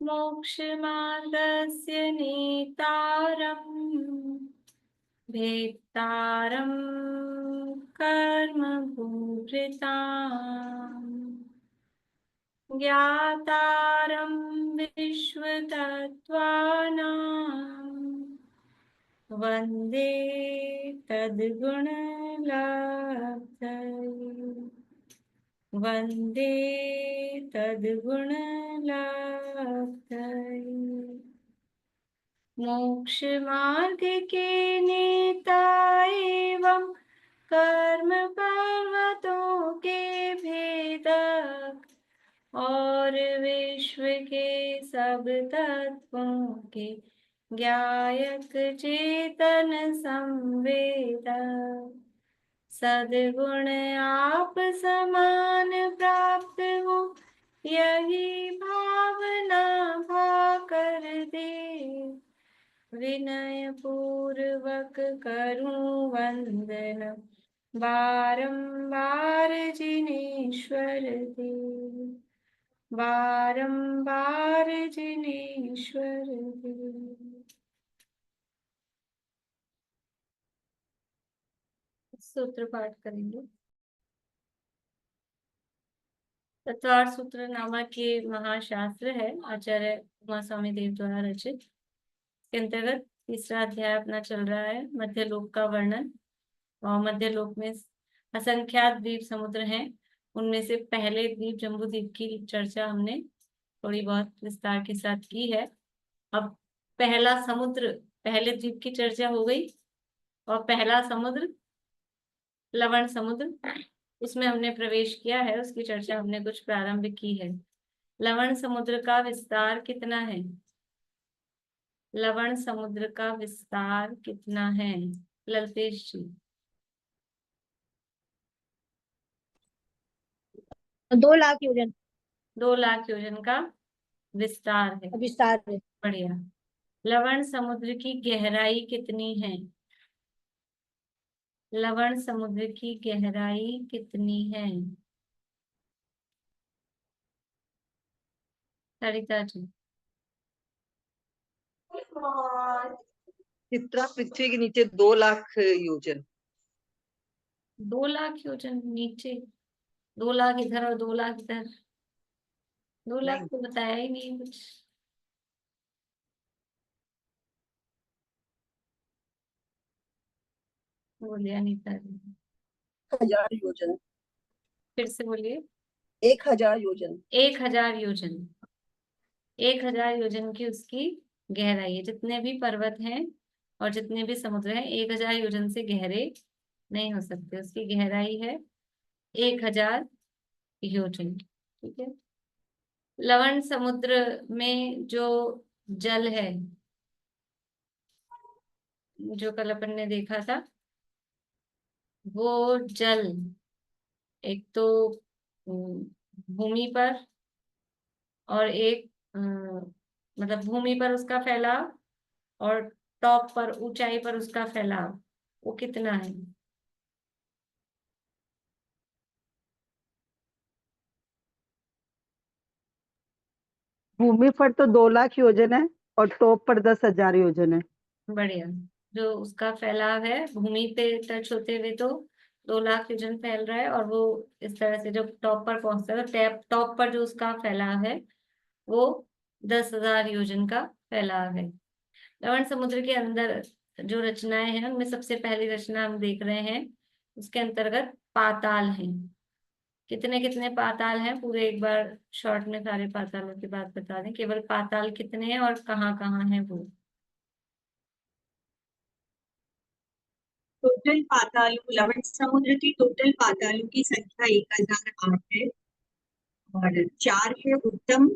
मोक्षमार्गस्य नेतारम् भेत्तारं कर्मभूभृताम् ज्ञातारं विश्वतत्त्वानां वन्दे तद्गुणलब्धये वन्दे तद्गुणलब्धये। मोक्षमार्ग के नेता एवं कर्म पर्वतों के भेदक और विश्व के सब तत्वों के ज्ञायक चेतन संवेदक सद्गुण आप समान प्राप्त हो यही भावना भाकर दे विनय पूर्वक करूं वंदन बारंबार जिनेश्वर देव बारंबार जिनेश्वर देव। सूत्र पाठ करेंगे। तत्वार्थ सूत्र नामक ये महाशास्त्र है, आचार्य उमा स्वामी देव द्वारा रचित। के अंतर्गत तीसरा अध्याय अपना चल रहा है, मध्यलोक का वर्णन। और मध्यलोक में असंख्यात द्वीप समुद्र हैं। उनमें से पहले द्वीप जम्बूद्वीप की चर्चा हमने थोड़ी बहुत विस्तार के साथ की है। अब पहला समुद्र, पहले द्वीप की चर्चा हो गई और पहला समुद्र लवण समुद्र, उसमें हमने प्रवेश किया है, उसकी चर्चा हमने कुछ प्रारंभ की है। लवण समुद्र का विस्तार कितना है? लवण समुद्र का विस्तार कितना है ललतेश जी? 2 लाख योजन। 2 लाख योजन का विस्तार है। विस्तार है। बढ़िया। लवण समुद्र की गहराई कितनी है? लवण समुद्र की गहराई कितनी है सरिता जी? चित्रा पृथ्वी के नीचे 2 लाख योजन। 2 लाख योजन नीचे? 2 लाख इधर और 2 लाख इधर? 2 लाख तो बताया ही नहीं कुछ। बोलिए अनीता जी। 1000 योजन। फिर से बोलिए। 1000 योजन। 1000 योजन। 1000 योजन की उसकी गहराई है। जितने भी पर्वत हैं और जितने भी समुद्र हैं 1000 योजन से गहरे नहीं हो सकते। उसकी गहराई है 1000 योजन। ठीक है। लवण समुद्र में जो जल है, जो कल अपन ने देखा था, वो जल एक तो भूमि पर और एक मतलब भूमि पर उसका फैलाव और टॉप पर, ऊंचाई पर उसका फैलाव, वो कितना है? भूमि पर तो 2 लाख योजन है और टॉप पर 10,000 योजन है। बढ़िया। जो उसका फैलाव है भूमि पे टच होते हुए तो 2 लाख योजन फैल रहा है, और वो इस तरह से जब टॉप पर पहुंचता है तो टॉप पर जो उसका फैलाव है वो 10,000 योजन का फैलाव है। लवण समुद्र के अंदर जो रचनाएं हैं उनमें सबसे पहली रचना हम देख रहे हैं, उसके अंतर्गत पाताल है। कितने कितने पाताल हैं पूरे एक बार शॉर्ट में सारे पातालों की बात बता दें। केवल पाताल कितने हैं और कहाँ कहाँ हैं वो? टोटल पातालों, लवण समुद्र की टोटल पातालों की संख्या 1008 है और 4 है उत्तम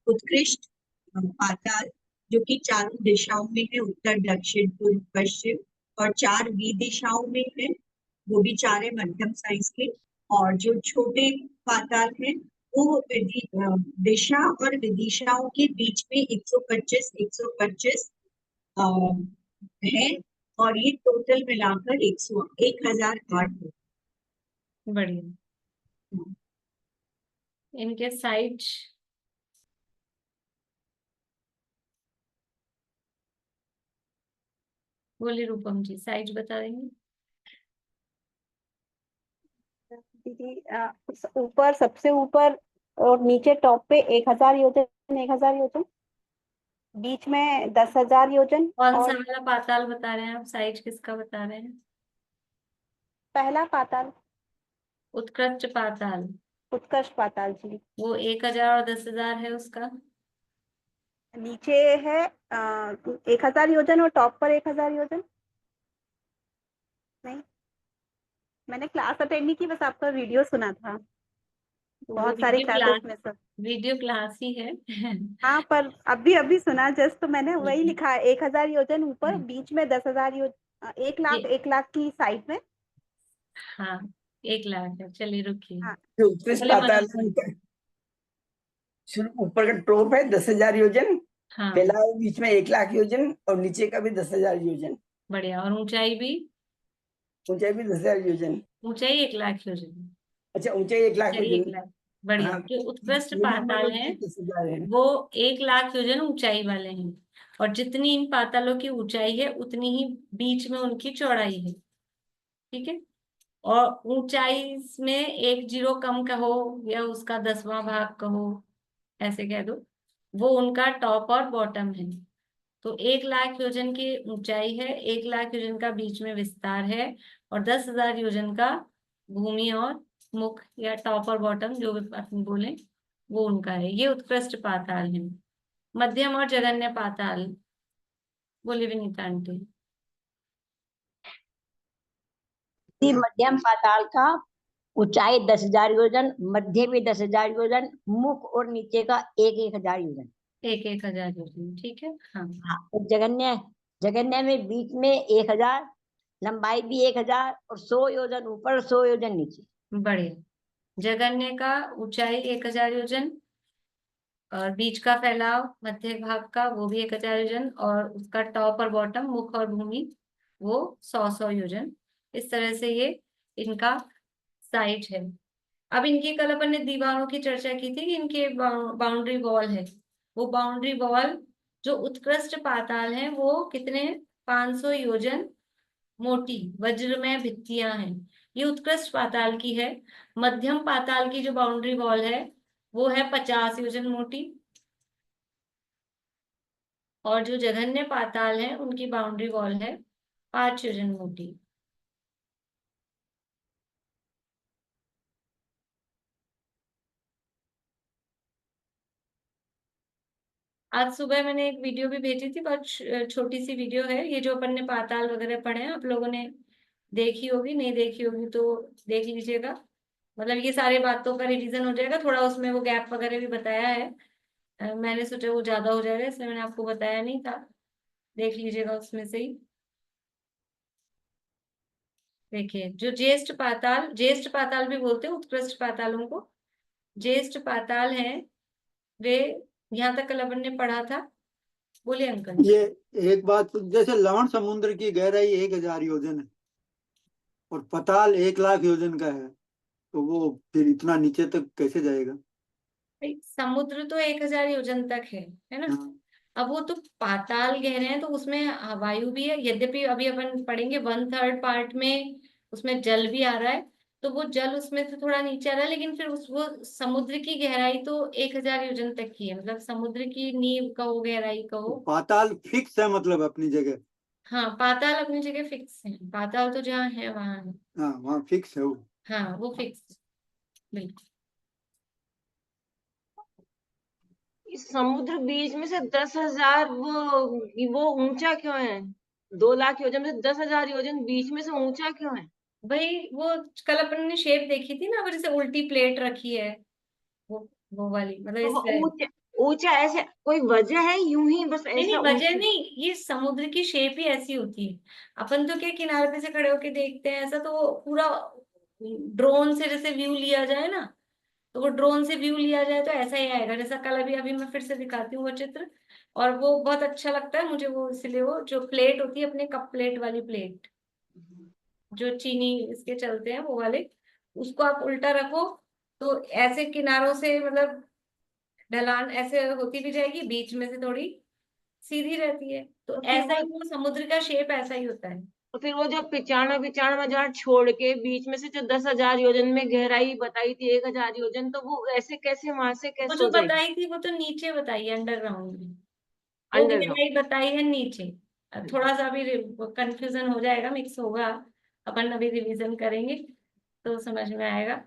उत्कृष्ट पाताल जो कि चारों दिशाओं में है, उत्तर दक्षिण पूर्व पश्चिम, और 4 विदिशाओं में है, वो भी 4 है मध्यम साइज के। और जो छोटे पाताल है वो दिशा और विदिशाओं के बीच में 125 है, और ये टोटल मिलाकर 1008 है। बढ़िया। इनके साइड बोलिए रूपम जी, साइज बता देंगे। दीदी ऊपर सबसे ऊपर और नीचे टॉप पे 1000 योजन, 1000 योजन, बीच में 10,000 योजन। कौन सा और वाला पाताल बता रहे हैं आप, साइज किसका बता रहे हैं? पहला पाताल, उत्कृष्ट पाताल, उत्कर्ष पाताल जी। वो 1000 और 10,000 है उसका। नीचे है 1000 योजन और टॉप पर 1000 योजन। नहीं, मैंने क्लास अटेंड नहीं की, बस आपका वीडियो सुना था, तो वो बहुत सारी क्लासेस में सब। वीडियो क्लास ही है। हाँ, पर अभी अभी सुना जस्ट, तो मैंने वही लिखा है 1000 योजन ऊपर, बीच में 10,000 योजन, 1 लाख, ये 1 लाख की साइड में। हाँ 1 लाख है, चलिए रुकिए। हाँ, जो उत्कृष्ट बोले पाताल मनोज जी। शुरू ऊपर का टॉप है 10,000 योजन, हाँ फैलाव बीच में 1 लाख योजन और नीचे का भी 10,000 योजन, बढ़िया, और ऊंचाई भी, ऊंचाई भी 10,000 योजन। ऊंचाई 1 लाख योजन, अच्छा, ऊंचाई 1 लाख ऊंचाई योजन। 1 लाख। बढ़िया, हाँ, जो उत्कृष्ट ये नंबर पाताल तो है 10,000 है। वो 1 लाख योजन ऊंचाई वाले हैं, और जितनी इन पातालों की ऊंचाई है उतनी ही बीच में उनकी चौड़ाई है। ठीक है, और ऊंचाई में 1 जीरो कम कहो या उसका 10वां भाग कहो, ऐसे कह दो, वो उनका टॉप और बॉटम है। तो 1 लाख योजन की ऊंचाई है, 1 लाख योजन का बीच में विस्तार है, और 10,000 योजन का भूमि और मुख या टॉप और बॉटम जो भी अपन बोले वो उनका है। ये उत्कृष्ट पाताल है। मध्यम और जघन्य पाताल, बोले विनीता आंटी। मध्यम पाताल का ऊंचाई 10,000 योजन, मध्य में 10,000 योजन, मुख और नीचे का 1,000 योजन। 1,000 योजन, ठीक है। हाँ हाँ, और जगन्य, जगन्य में बीच में 1,000, लंबाई भी 1,000 और 100 योजन ऊपर, 100 योजन नीचे। बढ़िया। जघन्य का ऊंचाई 1,000 योजन, और बीच का फैलाव मध्य भाग का वो भी 1,000 योजन, और उसका टॉप और बॉटम मुख और भूमि वो 100 योजन। इस तरह से ये इनका साइट है। अब इनकी कल अपन ने दीवारों की चर्चा की थी कि इनके बाउंड्री वॉल है, वो बाउंड्री वॉल जो उत्कृष्ट पाताल है वो कितने 500 योजन मोटी वज्रमय भित्तियां हैं, ये उत्कृष्ट पाताल की है। मध्यम पाताल की जो बाउंड्री वॉल है वो है 50 योजन मोटी, और जो जघन्य पाताल है उनकी बाउंड्री वॉल है 5 योजन मोटी। आज सुबह मैंने एक वीडियो भी भेजी थी, बहुत छोटी सी वीडियो है, ये जो अपन ने पाताल वगैरह पढ़े हैं आप लोगों ने देखी होगी, नहीं देखी होगी तो देख लीजिएगा। मतलब ये सारी बातों का रिवीजन हो जाएगा थोड़ा, उसमें वो गैप वगैरह भी बताया है। मैंने सोचा वो ज्यादा हो जाएगा इसलिए मैंने आपको बताया नहीं था, देख लीजिएगा उसमें से ही। देखिए, जो ज्येष्ठ पाताल भी बोलते हैं उत्कृष्ट पातालों को, ज्येष्ठ पाताल हैं वे, यहाँ तक कल अपन ने पढ़ा था। बोलिए अंकल। ये एक बात, जैसे लवण समुद्र की गहराई 1,000 योजन है और पाताल 1 लाख योजन का है, तो वो फिर इतना नीचे तक कैसे जाएगा? भाई, समुद्र तो 1,000 योजन तक है ना। हाँ, अब वो तो पाताल गहरे हैं तो उसमें वायु भी है, यद्यपि अभी अपन पढ़ेंगे 1/3 पार्ट में उसमें जल भी आ रहा है, तो वो जल उसमें से थोड़ा नीचे आ रहा है, लेकिन फिर उस वो समुद्र की गहराई तो 1,000 योजन तक की है, मतलब समुद्र की नींव कहो गहराई तो कहो। पाताल फिक्स है मतलब अपनी जगह। हाँ पाताल अपनी जगह फिक्स है, पाताल तो जहाँ है वहां है। हाँ, वहाँ फिक्स है वो। हाँ वो फिक्स, बिल्कुल। इस समुद्र बीच में से 10,000 वो ऊंचा क्यों है? 2 लाख योजन में से 10,000 योजन बीच में से ऊंचा क्यों है? भाई वो कल अपन ने शेप देखी थी ना, अब जैसे उल्टी प्लेट रखी है, वो वाली, मतलब तो इस वो तरह। ऊंचा, ऊंचा ऐसे कोई वजह है, यूं ही बस नहीं नहीं, ऐसा वजह ऊंचा? नहीं, ये समुद्र की शेप ही ऐसी होती है। अपन तो क्या किनारे पे से खड़े होके देखते हैं ऐसा, तो वो पूरा ड्रोन से जैसे व्यू लिया जाए ना, तो वो ड्रोन से व्यू लिया जाए तो ऐसा ही आएगा जैसा कल, अभी अभी मैं फिर से दिखाती हूँ वो चित्र, और वो बहुत अच्छा लगता है मुझे वो, इसलिए वो जो प्लेट होती है अपने कप प्लेट वाली प्लेट, जो चीनी इसके चलते हैं वो वाले, उसको आप उल्टा रखो तो ऐसे किनारों से मतलब ढलान ऐसे होती भी जाएगी, बीच में से थोड़ी सीधी रहती है। तो तो फिर ऐसा ही वो समुद्र का शेप ऐसा ही होता है। तो फिर वो जो 95 छोड़ के बीच में से जो 10,000 योजन में गहराई बताई थी, 1,000 योजन, तो वो ऐसे कैसे वहां से वो कैसे जो हो जाएगी बताई थी वो तो नीचे बताई है, अंडरग्राउंड में। वो अंडरग्राउंड? गहराई बताई है नीचे। थोड़ा सा अभी कंफ्यूजन हो जाएगा, मिक्स होगा, अपन अभी रिवीजन करेंगे तो समझ में आएगा।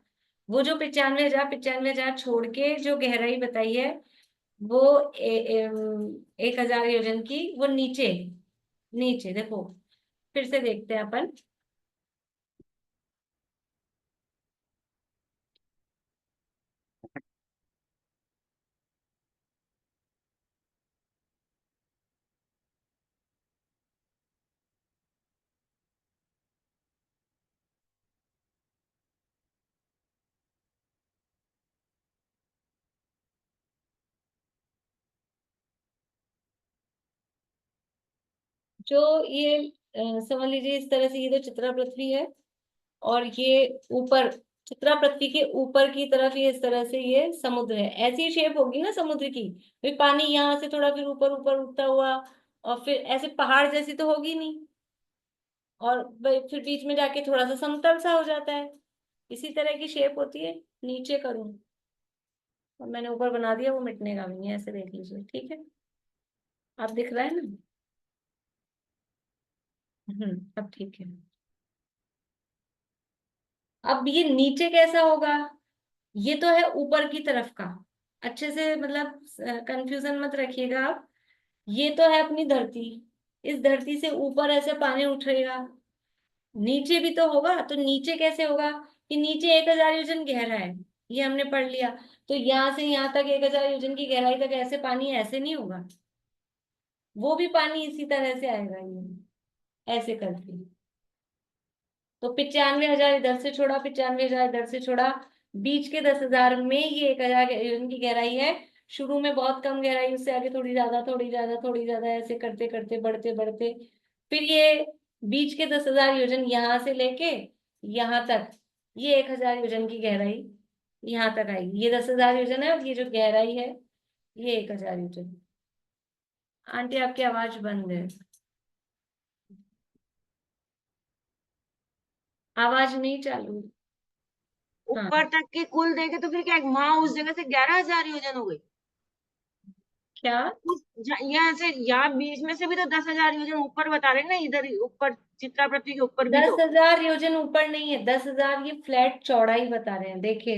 वो जो 95,000 छोड़ के जो गहराई बताई है वो 1,000 योजन की, वो नीचे, नीचे देखो, फिर से देखते हैं अपन। जो ये समझ लीजिए इस तरह से, ये तो चित्रा पृथ्वी है और ये ऊपर चित्रा पृथ्वी के ऊपर की तरफ ये इस तरह से ये समुद्र है। ऐसी शेप होगी ना समुद्र की, फिर पानी यहाँ से थोड़ा फिर ऊपर ऊपर उठता हुआ, और फिर ऐसे पहाड़ जैसी तो होगी नहीं, और फिर बीच में जाके थोड़ा सा समतल सा हो जाता है। इसी तरह की शेप होती है। नीचे करूं और मैंने ऊपर बना दिया, वो मिटने का भी नहीं है, ऐसे देख लीजिए, ठीक है। आप दिख रहा है ना? अब ठीक है। अब ये नीचे कैसा होगा? ये तो है ऊपर की तरफ का, अच्छे से मतलब कंफ्यूजन मत रखिएगा आप। ये तो है अपनी धरती, इस धरती से ऊपर ऐसे पानी उठेगा, नीचे भी तो होगा। तो नीचे कैसे होगा? कि नीचे 1,000 योजन गहरा है, ये हमने पढ़ लिया। तो यहाँ से यहाँ तक 1,000 योजन की गहराई तक ऐसे पानी ऐसे नहीं होगा, वो भी पानी इसी तरह से आएगा, ये ऐसे करके। तो 95,000 इधर से छोड़ा, 95,000 इधर से छोड़ा, बीच के 10,000 में ये 1,000 की गहराई है। शुरू में बहुत कम गहराई, उससे आगे थोड़ी ज्यादा, थोड़ी ज्यादा, थोड़ी ज्यादा, ऐसे करते करते बढ़ते बढ़ते फिर ये बीच के 10,000 योजन यहाँ से लेके यहाँ तक, ये 1,000 योजन की गहराई यहाँ तक आएगी। ये 10,000 योजन है और ये जो गहराई है ये 1,000 योजन। आंटी आपकी आवाज बंद है, आवाज नहीं चालू। हाँ, ऊपर तक के कुल देखे तो फिर क्या वहां उस जगह से 11,000 योजन हो गई? क्या? यहाँ से यहाँ बीच में से भी तो 10,000 योजन ऊपर बता रहे हैं ना, इधर ऊपर चित्रा पृथ्वी के ऊपर भी तो। 10,000 योजन ऊपर नहीं है, 10,000 ये फ्लैट चौड़ाई बता रहे हैं, देखिए।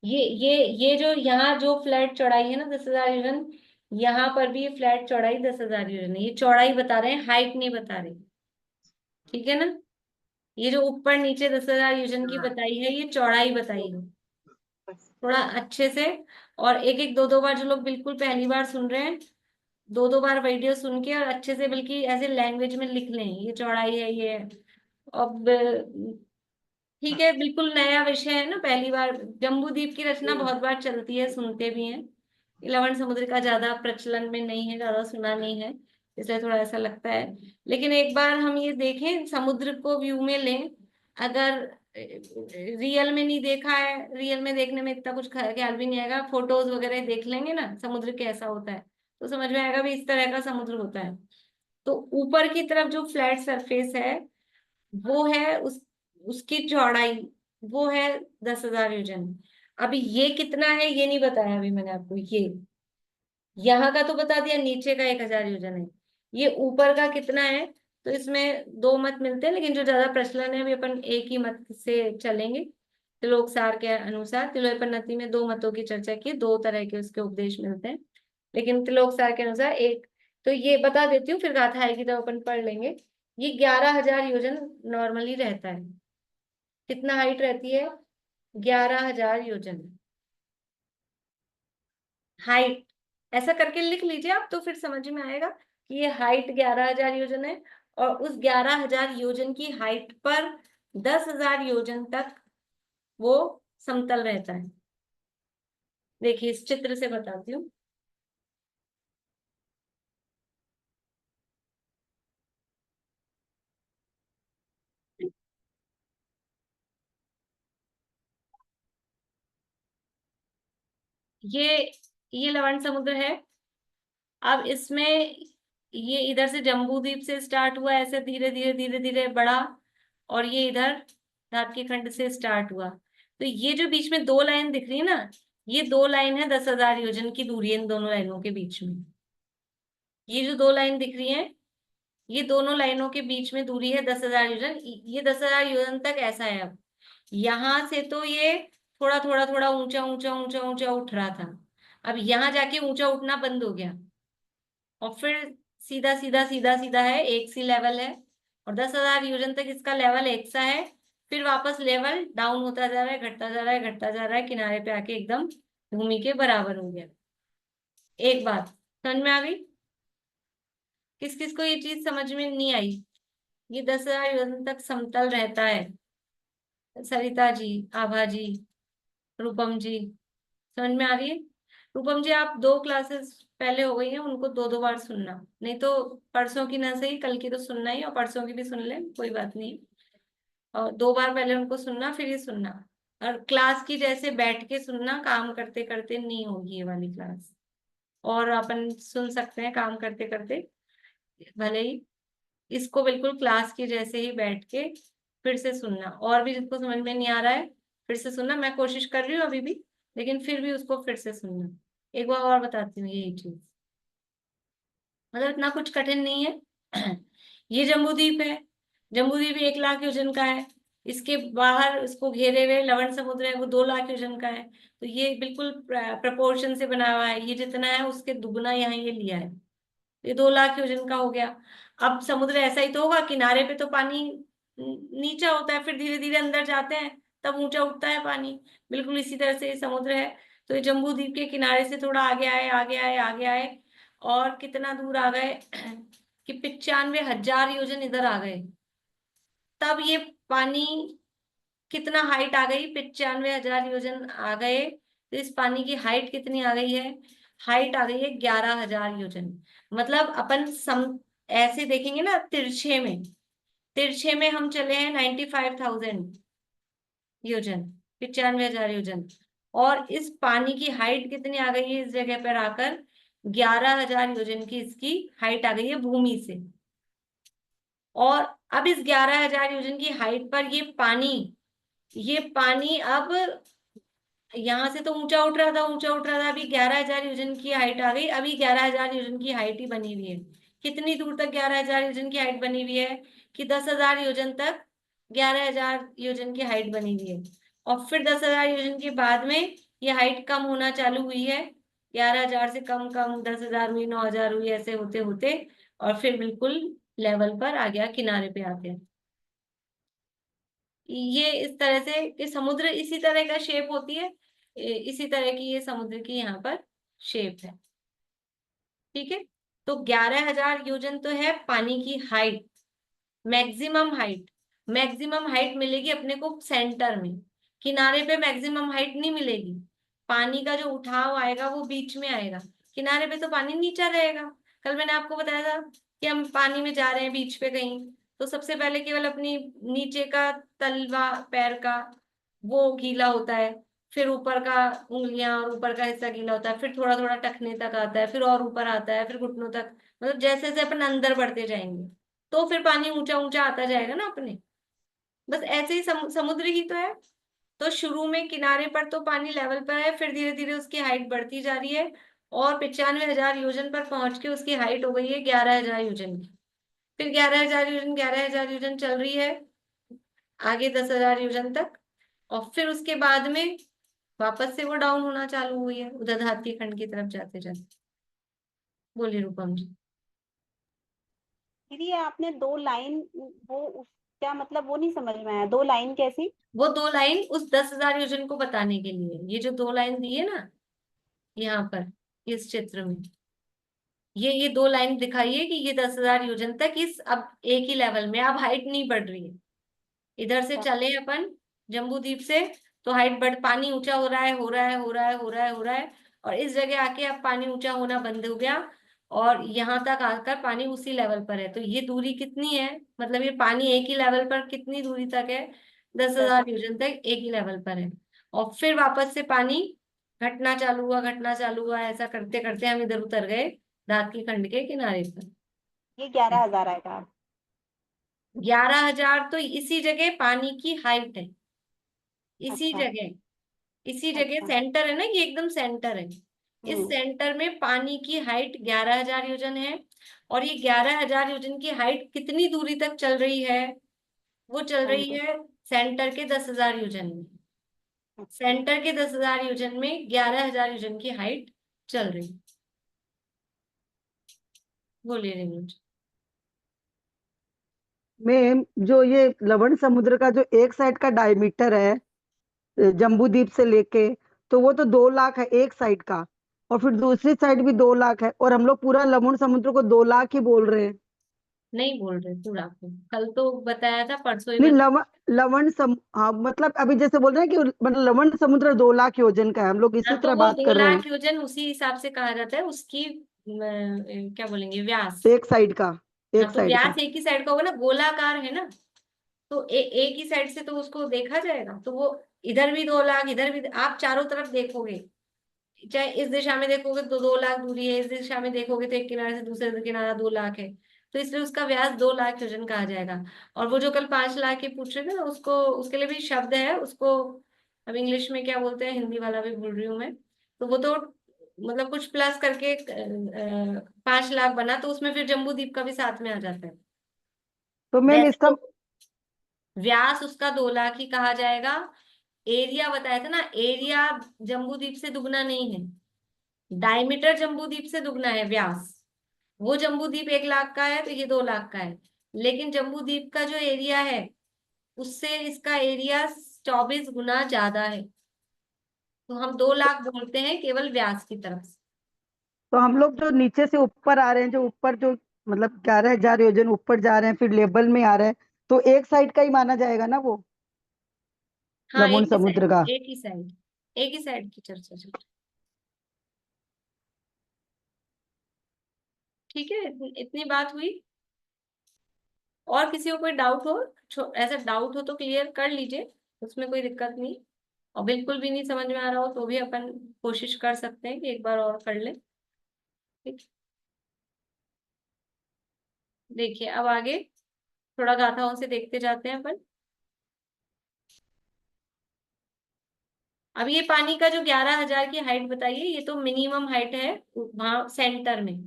ये जो यहाँ जो फ्लैट चौड़ाई है ना 10,000 योजन, यहाँ पर भी ये फ्लैट चौड़ाई 10,000 योजन है। ये चौड़ाई बता रहे हैं, हाइट नहीं बता रहे, ठीक है ना। ये जो ऊपर नीचे 10,000 योजन की हाँ। बताई है, ये चौड़ाई बताई है, थोड़ा अच्छे से। और एक एक दो दो बार, जो लोग बिल्कुल पहली बार सुन रहे हैं, दो दो बार वीडियो सुन के और अच्छे से, बल्कि ऐसे लैंग्वेज में लिख लें, ये चौड़ाई है ये। अब ठीक है, बिल्कुल नया विषय है ना, पहली बार। जम्बूद्वीप की रचना बहुत बार चलती है, सुनते भी हैं। लवण समुद्र का ज्यादा प्रचलन में नहीं है, ज्यादा सुना नहीं है, इसलिए थोड़ा ऐसा लगता है। लेकिन एक बार हम ये देखें, समुद्र को व्यू में लें। अगर रियल में नहीं देखा है, रियल में देखने में इतना कुछ ख्याल भी नहीं आएगा, फोटोज वगैरह देख लेंगे ना समुद्र कैसा होता है, तो समझ में आएगा भी इस तरह का समुद्र होता है। तो ऊपर की तरफ जो फ्लैट सरफेस है वो है उसकी चौड़ाई, वो है 10,000 योजन। अभी ये कितना है ये नहीं बताया अभी मैंने आपको। ये यहाँ का तो बता दिया, नीचे का 1,000 योजन है। ये ऊपर का कितना है? तो इसमें दो मत मिलते हैं, लेकिन जो ज्यादा प्रचलन है अभी अपन एक ही मत से चलेंगे। तिलोकसार के अनुसार, तिलोपन्नति में दो मतों की चर्चा की, दो तरह के उसके उपदेश मिलते हैं, लेकिन तिलोकसार के अनुसार एक। तो ये बता देती हूँ, फिर गाथा आएगी तो अपन पढ़ लेंगे। ये 11,000 योजन नॉर्मली रहता है। कितना हाइट रहती है? 11,000 योजन हाइट। ऐसा करके लिख लीजिए आप, तो फिर समझ में आएगा कि ये हाइट 11,000 योजन है। और उस 11,000 योजन की हाइट पर 10,000 योजन तक वो समतल रहता है। देखिए इस चित्र से बताती हूँ। ये लवण समुद्र है। अब इसमें ये इधर से जम्बूद्वीप से स्टार्ट हुआ, ऐसे धीरे धीरे धीरे धीरे बढ़ा, और ये इधर धातकीय खंड से स्टार्ट हुआ। तो ये जो बीच में दो लाइन दिख रही है ना, ये दो लाइन है 10,000 योजन की दूरी है इन दोनों लाइनों के बीच में। ये जो दो लाइन दिख रही है, ये दोनों लाइनों के बीच में दूरी है 10,000 योजन। ये 10,000 योजन तक ऐसा है। अब यहां से तो ये थोड़ा थोड़ा थोड़ा ऊंचा ऊंचा ऊंचा ऊंचा उठ रहा था, अब यहाँ जाके ऊंचा उठना बंद हो गया, और फिर सीधा सीधा सीधा सीधा है, एक सी लेवल है, और 10,000 योजन तक इसका लेवल एक सा है। फिर वापस लेवल डाउन होता जा रहा है, घटता जा रहा है, घटता जा रहा है, किनारे पे आके एकदम भूमि के बराबर हो गया। एक बात समझ में आ गई? किस किस को ये चीज समझ में नहीं आई? ये 10,000 योजन तक समतल रहता है। सरिता जी, आभा जी, रूपम जी, समझ में आ रही है? रूपम जी, आप 2 क्लासेस पहले हो गई हैं, उनको 2-2 बार सुनना, नहीं तो परसों की ना सही कल की तो सुनना ही, और परसों की भी सुन ले, कोई बात नहीं। और 2 बार पहले उनको सुनना, फिर ये सुनना। और क्लास की जैसे बैठ के सुनना, काम करते करते नहीं होगी ये वाली क्लास। और अपन सुन सकते हैं काम करते करते, भले ही इसको बिल्कुल क्लास की जैसे ही बैठ के फिर से सुनना। और भी जिसको समझ में नहीं आ रहा है फिर से सुनना, मैं कोशिश कर रही हूँ अभी भी, लेकिन फिर भी उसको फिर से सुनना। एक बार और बताती हूँ यही चीज, मतलब इतना कुछ कठिन नहीं है। ये जम्बूद्वीप है, जम्बूद्वीप 1 लाख योजन का है। इसके बाहर इसको घेरे हुए लवण समुद्र है, वो 2 लाख योजन का है। तो ये बिल्कुल प्रपोर्शन से बना हुआ है, ये जितना है उसके दुगना यहाँ ये लिया है, ये 2 लाख योजन का हो गया। अब समुद्र ऐसा ही तो होगा, किनारे पे तो पानी नीचा होता है, फिर धीरे धीरे अंदर जाते हैं तब ऊंचा उठता है पानी। बिल्कुल इसी तरह से ये समुद्र है। तो ये जम्बू द्वीप के किनारे से थोड़ा आगे आए आगे आए आगे आए, और कितना दूर आ गए कि 95,000 योजन इधर आ गए। तब ये पानी कितना हाइट आ गई, 95,000 योजन आ गए। तो इस पानी की हाइट कितनी आ गई है? हाइट आ गई है 11,000 योजन। मतलब अपन ऐसे देखेंगे ना, तिरछे में, तिरछे में हम चले हैं 95,000 योजन, 95,000 योजन। और इस पानी की हाइट कितनी आ गई है इस जगह पर आकर? 11,000 योजन की इसकी हाइट आ गई है भूमि से। और अब इस 11,000 योजन की हाइट पर ये पानी अब यहाँ से तो ऊंचा उठ रहा था, ऊंचा उठ रहा था, अभी 11,000 योजन की हाइट आ गई। अभी 11,000 योजन की हाइट ही बनी हुई है। कितनी दूर तक 11,000 योजन की हाइट बनी हुई है? कि 10,000 योजन तक 11,000 योजन की हाइट बनी हुई है। और फिर 10,000 योजन के बाद में ये हाइट कम होना चालू हुई है, 11,000 से कम कम 10,000 हुई, 9,000 हुई, ऐसे होते होते, और फिर बिल्कुल लेवल पर आ गया, किनारे पे आ गया। ये इस तरह से कि समुद्र इसी तरह का शेप होती है, इसी तरह की ये समुद्र की यहाँ पर शेप है। ठीक है, तो 11,000 योजन तो है पानी की height, maximum height. Maximum height मिलेगी अपने को सेंटर में, किनारे पे मैक्सिमम हाइट नहीं मिलेगी। पानी का जो उठाव आएगा वो बीच में आएगा, किनारे पे तो पानी नीचा रहेगा। कल मैंने आपको बताया था कि हम पानी में जा रहे हैं बीच पे कहीं, तो सबसे पहले केवल अपनी नीचे का तलवा पैर का वो गीला होता है, फिर ऊपर का उंगलियां और ऊपर का हिस्सा गीला होता है, फिर थोड़ा थोड़ा टखने तक आता है, फिर और ऊपर आता है, फिर घुटनों तक। मतलब जैसे जैसे अपन अंदर बढ़ते जाएंगे तो फिर पानी ऊंचा ऊंचा आता जाएगा ना अपने। बस ऐसे ही समुद्र ही तो है। तो शुरू में किनारे पर तो पानी लेवल पर है, फिर धीरे धीरे उसकी हाइट बढ़ती जा रही है, और 95,000 योजन पर पहुंच के उसकी हाइट हो गई है 11,000 योजन की। फिर 11,000 योजन, 11,000 योजन चल रही है आगे 10,000 योजन तक, और फिर उसके बाद में वापस से वो डाउन होना चालू हुई है उधर धातकीय खंड की तरफ जाते जाते। बोलिए रूपम जी। दीदी आपने 2 लाइन, क्या मतलब, वो नहीं समझ में आया, 2 लाइन कैसी? वो 2 लाइन उस 10,000 योजन को बताने के लिए, ये जो 2 लाइन दी है ना यहाँ पर इस चित्र में, ये 2 लाइन दिखाइए कि ये 10,000 योजन तक इस अब एक ही लेवल में, अब हाइट नहीं बढ़ रही है। इधर से चले अपन जम्बू द्वीप से, तो हाइट बढ़, पानी ऊंचा हो रहा है, हो रहा है, हो रहा है, हो रहा है, हो रहा है, और इस जगह आके अब पानी ऊंचा होना बंद हो गया, और यहाँ तक आकर पानी उसी लेवल पर है। तो ये दूरी कितनी है, मतलब ये पानी एक ही लेवल पर कितनी दूरी तक है? 10,000 योजन तक एक ही लेवल पर है। और फिर वापस से पानी घटना चालू हुआ, ऐसा करते करते हम इधर उतर गए दाग की खंड के किनारे पर। ये 11,000 आएगा। 11,000 तो इसी जगह पानी की हाइट है, इसी अच्छा जगह, इसी जगह अच्छा। सेंटर है ना, ये एकदम सेंटर है। इस सेंटर में पानी की हाइट 11,000 योजन है। और ये 11,000 योजन की हाइट कितनी दूरी तक चल रही है? वो चल रही हाँ, है सेंटर के 10,000 योजन में। सेंटर के 10,000 योजन में 11,000 योजन की हाइट चल रही है। बोलिए रेणु। में जो ये लवण समुद्र का जो एक साइड का डायमीटर है जम्बू द्वीप से लेके, तो वो तो 2 लाख है एक साइड का, और फिर दूसरी साइड भी 2 लाख है, और हम लोग पूरा लवण समुद्र को 2 लाख ही बोल रहे हैं। नहीं बोल रहे पूरा को, कल तो बताया था, परसों ही नहीं, बताया। हाँ, मतलब अभी जैसे बोल रहे हैं कि मतलब लवण समुद्र 2 लाख योजन का है, हम लोग इसी हाँ, तो तरह वो बात 2 कर रहे लाख हैं। योजन उसी हिसाब से कहा जाता है, उसकी क्या बोलेंगे, व्यास। एक साइड का, हाँ, एक तो साइड का। व्यास एक ही साइड का होगा ना, गोलाकार है ना, तो एक ही साइड से तो उसको देखा जाएगा, तो वो इधर भी 2 लाख, इधर भी, आप चारों तरफ देखोगे, चाहे इस दिशा में देखोगे तो 2 लाख दूरी है, इस दिशा में देखोगे तो एक किनारे से दूसरे किनारा 2 लाख है, तो इसलिए उसका व्यास 2 लाख योजन कहा जाएगा। और वो जो कल 5 लाख के पूछ रहे थे ना, उसको, उसके लिए भी शब्द है उसको, अब इंग्लिश में क्या बोलते हैं, हिंदी वाला भी भूल रही हूँ मैं, तो वो तो मतलब कुछ प्लस करके 5 लाख बना, तो उसमें फिर जम्बू द्वीप का भी साथ में आ जाता है। तो मैम वैसे इसका, तो व्यास उसका 2 लाख ही कहा जाएगा। एरिया बताया था ना, एरिया जम्बू द्वीप से दुगना नहीं है, डायमीटर जम्बू द्वीप से दुगना है व्यास। वो जम्बू द्वीप 1 लाख का है तो ये 2 लाख का है, लेकिन जम्बू द्वीप का जो एरिया है उससे इसका एरिया 24 गुना ज्यादा है, तो हम 2 लाख बोलते हैं केवल व्यास की तरफ से। तो हम लोग जो नीचे से ऊपर आ रहे हैं, जो ऊपर जो मतलब 11,000 योजन ऊपर जा रहे हैं, फिर लेवल में आ रहे हैं, तो एक साइड का ही माना जाएगा ना वो हाँ, लवण समुद्र का। एक ही साइड, एक ही साइड की चर्चा चल रही। ठीक है, इतनी बात हुई। और किसी को कोई डाउट हो, ऐसा डाउट हो तो क्लियर कर लीजिए, उसमें कोई दिक्कत नहीं। और बिल्कुल भी नहीं समझ में आ रहा हो तो भी अपन कोशिश कर सकते हैं कि एक बार और कर लें। ठीक, देखिए अब आगे थोड़ा गाथाओं से देखते जाते हैं अपन। अब ये पानी का जो 11,000 की हाइट बताइए, ये तो मिनिमम हाइट है वहां सेंटर में,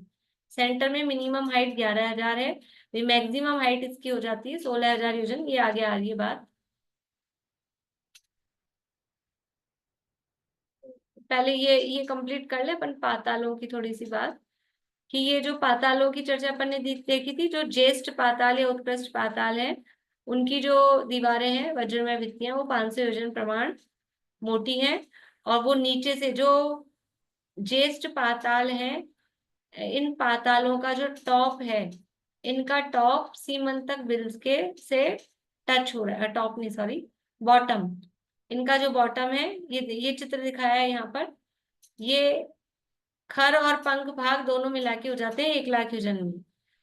सेंटर में मिनिमम हाइट 11,000 है। मैक्सिमम हाइट इसकी हो जाती है 16,000 योजन, ये आगे आ रही है बात। पहले ये कंप्लीट कर ले अपन पातालों की थोड़ी सी बात, कि ये जो पातालों की चर्चा अपन ने देखी थी, जो ज्येष्ठ पाताल या उत्कृष्ट पाताल है, उनकी जो दीवारें हैं वज्रमय भित्तियां, वो 500 योजन प्रमाण मोटी हैं। और वो नीचे से जो ज्येष्ठ पाताल है, इन पातालों का जो टॉप है, इनका टॉप सीमंतक बिल्स के से टच हो रहा है, टॉप नहीं सॉरी, बॉटम, इनका जो बॉटम है, ये चित्र दिखाया है यहाँ पर, ये खर और पंख भाग दोनों मिला के हो जाते हैं 1 लाख योजन में।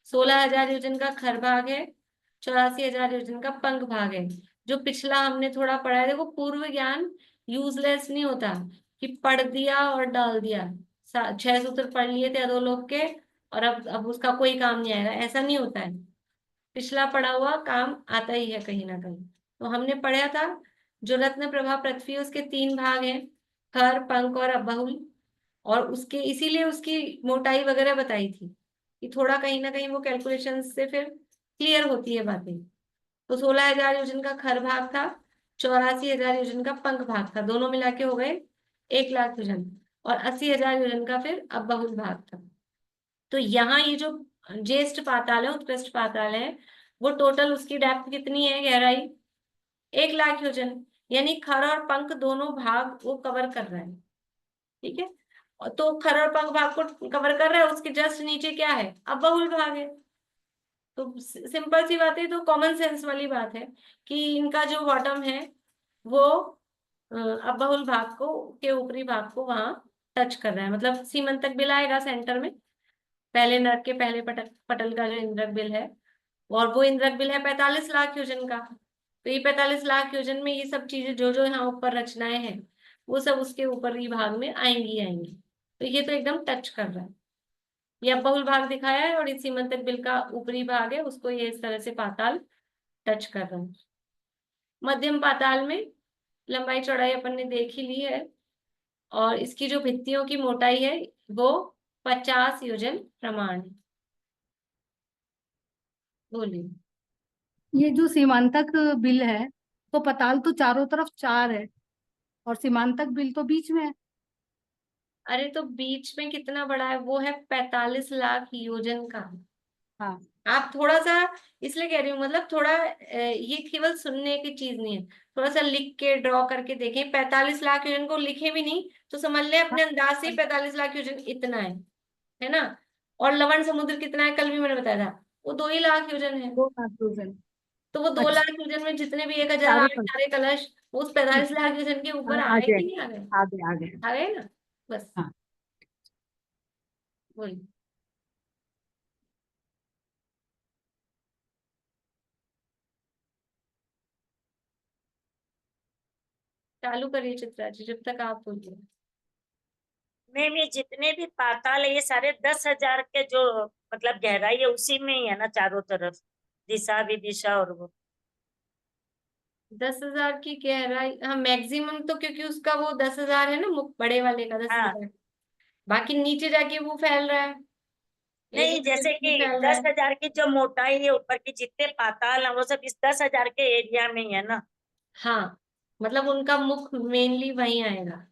16,000 योजन का खर भाग है, 84,000 योजन का पंख भाग है। जो पिछला हमने थोड़ा पढ़ा है, देखो पूर्व ज्ञान यूजलेस नहीं होता कि पढ़ दिया और डाल दिया, 6 सूत्र पढ़ लिए थे अधोलोक के और अब उसका कोई काम नहीं आएगा, ऐसा नहीं होता है। पिछला पढ़ा हुआ काम आता ही है कहीं ना कहीं। तो हमने पढ़ा था जो रत्न प्रभा पृथ्वी, उसके 3 भाग हैं, खर पंख और अबाहुल, और उसके इसीलिए उसकी मोटाई वगैरह बताई थी कि थोड़ा कहीं ना कहीं वो कैलकुलेशन से फिर क्लियर होती है बातें। तो 16,000 योजन का खर भाग था, 84,000 योजन का पंख भाग था, दोनों मिला के हो गए 1 लाख योजन, और 80,000 योजन का फिर अब बहुल भाग था। तो यहाँ ये जो ज्येष्ठ पाताल है, उत्कृष्ट पाताल है, वो टोटल उसकी डेप्थ कितनी है, गहराई 1 लाख योजन, यानी खर और पंख दोनों भाग वो कवर कर रहा है। ठीक है, तो खर और पंख भाग को कवर कर रहा है, उसके जस्ट नीचे क्या है, अब बहुल भाग है। तो सिंपल सी बात है, तो कॉमन सेंस वाली बात है कि इनका जो बॉटम है वो अब बहुल भाग को के ऊपरी भाग को वहां टच कर रहा है, मतलब सीमन तक बिल आएगा सेंटर में, पहले नर्क के पहले पटल पटल का जो इंद्रक बिल है, और वो इंद्रक बिल है 45 लाख योजन का। तो ये 45 लाख योजन में ये सब चीजें जो जो यहाँ ऊपर रचनाएं हैं, वो सब उसके ऊपरी भाग में आएंगी आएंगी। तो ये तो एकदम टच कर रहा है, ये बहुल भाग दिखाया है और इसी मंतक बिल का ऊपरी भाग है, उसको ये इस तरह से पाताल टच कर रहा है। मध्यम पाताल में लंबाई चौड़ाई अपन ने देख ही ली है, और इसकी जो भित्तियों की मोटाई है वो 50 योजन प्रमाण है। बोलिए। ये जो सीमांतक बिल है, तो पताल तो चारों तरफ 4 है और सीमांतक बिल तो बीच में है। अरे तो बीच में कितना बड़ा है, वो है 45 लाख योजन का। हाँ, आप थोड़ा सा, इसलिए कह रही हूँ, मतलब थोड़ा ये केवल सुनने की चीज नहीं है, थोड़ा सा लिख के ड्रॉ करके देखें। 45 लाख योजन को लिखे भी नहीं तो समझ ले अपने अंदाज से 45 लाख योजन इतना है ना। और लवण समुद्र कितना है, कल भी मैंने बताया था, वो 2 ही लाख योजन है। 2 लाख योजन। तो वो 2 अच्छा, लाख योजन में जितने भी चारों 1008 तरफ। सारे कलश वो उस 45 लाख योजन के ऊपर हाँ, आ आए गए कि नहीं आ गए? आ गए आ गए। आ गए ना, बस। हाँ। बोलिए। चालू करिए चित्रा जी, जब तक आप बोलिए। मैम ये जितने भी पाताल है ये सारे 10,000 के जो मतलब गहराई है उसी में ही है ना, चारों तरफ दिशा विदिशा और वो। 10,000 की गहराई, हाँ मैक्सिमम तो, क्योंकि उसका वो 10,000 है ना, मुख बड़े वाले का हाँ 10,000। बाकी नीचे जाके वो फैल रहा है, एक नहीं, जैसे भी कि फैल रहा है। 10,000 की जो मोटाई है ऊपर की जितने पाताल है वो सब इस 10,000 के एरिया में ही है ना। हाँ, मतलब उनका मुख मेनली वहीं आएगा।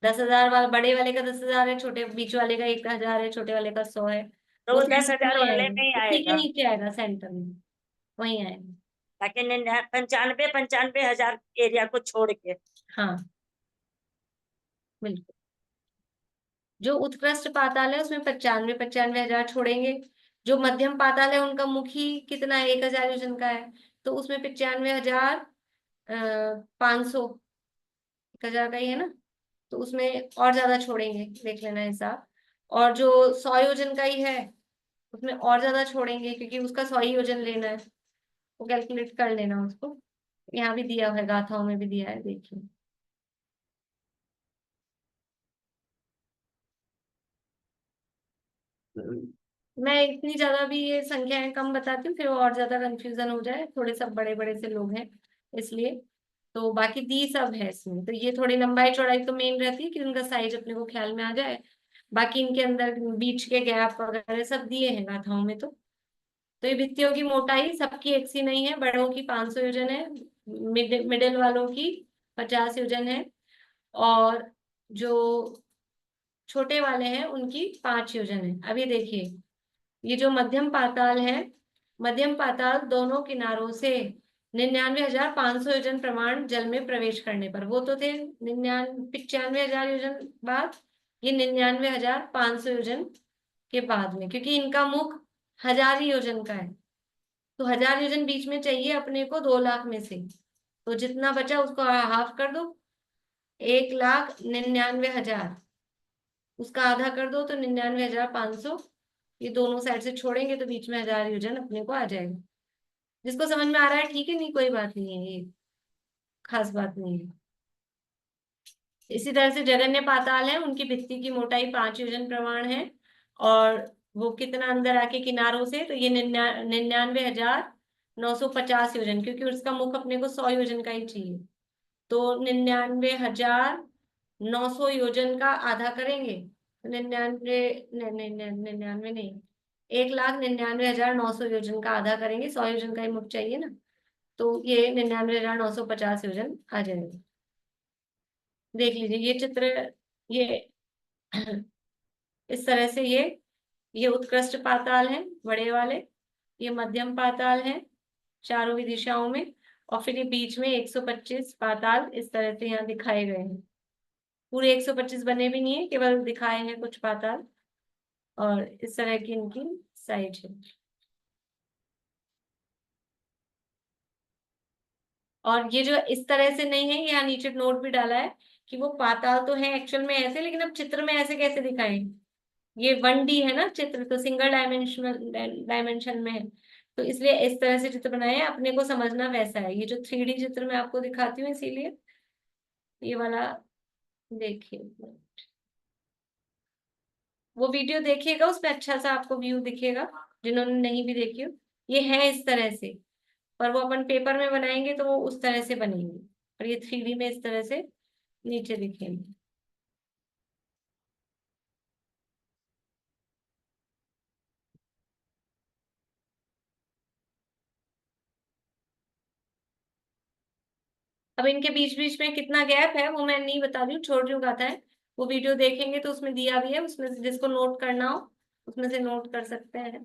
10,000 वाला, बड़े वाले का 10,000 है, छोटे बीच वाले का 1,000 है, छोटे वाले का 100 है। तो वो वो सेंटर 10,000 में वाले आएगा, में ही उसी के आएगा। नीचे आएगा, सेंटर में वहीं आएगा। ताकि 95 हजार एरिया को छोड़ के। हाँ बिल्कुल। जो उत्कृष्ट पाताल है उसमें 95 हजार छोड़ेंगे। जो मध्यम पाताल है उनका मुखी कितना है, 1,000 योजन का है, तो उसमें 95,500, 1,000 का ही है ना, तो उसमें और ज्यादा छोड़ेंगे, देख लेना हिसाब। और जो 100 योजन का ही है उसमें और ज्यादा छोड़ेंगे, क्योंकि उसका 100 ही योजन लेना है, वो कैलकुलेट कर लेना उसको। यहाँ भी दिया हुआ है, गाथाओं में भी दिया है, देखिए। मैं इतनी ज्यादा भी ये संख्याएं कम बताती हूँ, फिर वो और ज्यादा कंफ्यूजन हो जाए, थोड़े सब बड़े बड़े से लोग हैं इसलिए। तो बाकी दी सब है इसमें, तो ये थोड़ी लंबाई चौड़ाई तो मेन रहती है कि उनका साइज अपने को ख्याल में आ जाए। बाकी इनके अंदर बीच के गैप वगैरह सब दिए हैं गाथाओं में। तो ये भित्तियों की मोटाई सबकी एक सी नहीं है, बड़ों की 500 योजन है, मिडिल वालों की 50 योजन है, और जो छोटे वाले हैं उनकी 5 योजन है। अब ये देखिए, ये जो मध्यम पाताल है, मध्यम पाताल दोनों किनारों से 99,500 योजन प्रमाण जल में प्रवेश करने पर, वो तो थे 95,000 योजन बाद, ये 99,500 योजन के बाद में, क्योंकि इनका मुख 1,000 ही योजन का है, तो 1,000 योजन बीच में चाहिए अपने को 2 लाख में से। तो जितना बचा उसको हाफ कर दो, 1,99,000, उसका आधा कर दो तो 99,500। ये दोनों साइड से छोड़ेंगे तो बीच में 1,000 योजन अपने को आ जाएगा। जिसको समझ में आ रहा है ठीक है, नहीं कोई बात नहीं है, ये खास बात नहीं है। इसी तरह से जगन्य पाताल है, उनकी भित्ति की मोटाई 5 योजन प्रमाण है, और वो कितना अंदर आके किनारों से, तो ये 99,950 योजन, क्योंकि उसका मुख अपने को 100 योजन का ही चाहिए। तो 99,900 योजन का आधा करेंगे, 99 नहीं, 1,99,900 योजन का आधा करेंगे, 100 योजन का ही मुख चाहिए ना, तो ये 99,950 योजन आ जाएगा। देख लीजिए ये चित्र, ये इस तरह से ये उत्कृष्ट पाताल है बड़े वाले, ये मध्यम पाताल है चारों भी दिशाओं में, और फिर ये बीच में 125 पाताल इस तरह से यहाँ दिखाए गए हैं। पूरे 125 बने भी नहीं है, केवल दिखाए हैं कुछ पाताल, और इस तरह की इनकी साइज है। और ये जो इस तरह से नहीं है, यहाँ नीचे नोट भी डाला है कि वो पाताल तो है एक्चुअल में ऐसे, लेकिन अब चित्र में ऐसे कैसे दिखाएं। ये 1D है ना चित्र, तो सिंगल डायमेंशन में है, तो इसलिए इस तरह से चित्र बनाए हैं, अपने को समझना वैसा है। ये जो 3D चित्र मैं आपको दिखाती हूँ, इसीलिए ये वाला देखिए वो वीडियो देखिएगा, उसमें अच्छा सा आपको व्यू दिखेगा, जिन्होंने नहीं भी देखी हो। ये है इस तरह से, पर वो अपन पेपर में बनाएंगे तो वो उस तरह से बनेंगे, और ये 3D में इस तरह से नीचे दिखेंगे। अब इनके बीच बीच में कितना गैप है वो मैं नहीं बता रही हूँ, छोड़ रही हूँ गाथाएं। वो वीडियो देखेंगे तो उसमें दिया भी है, उसमें से जिसको नोट करना हो उसमें से नोट कर सकते हैं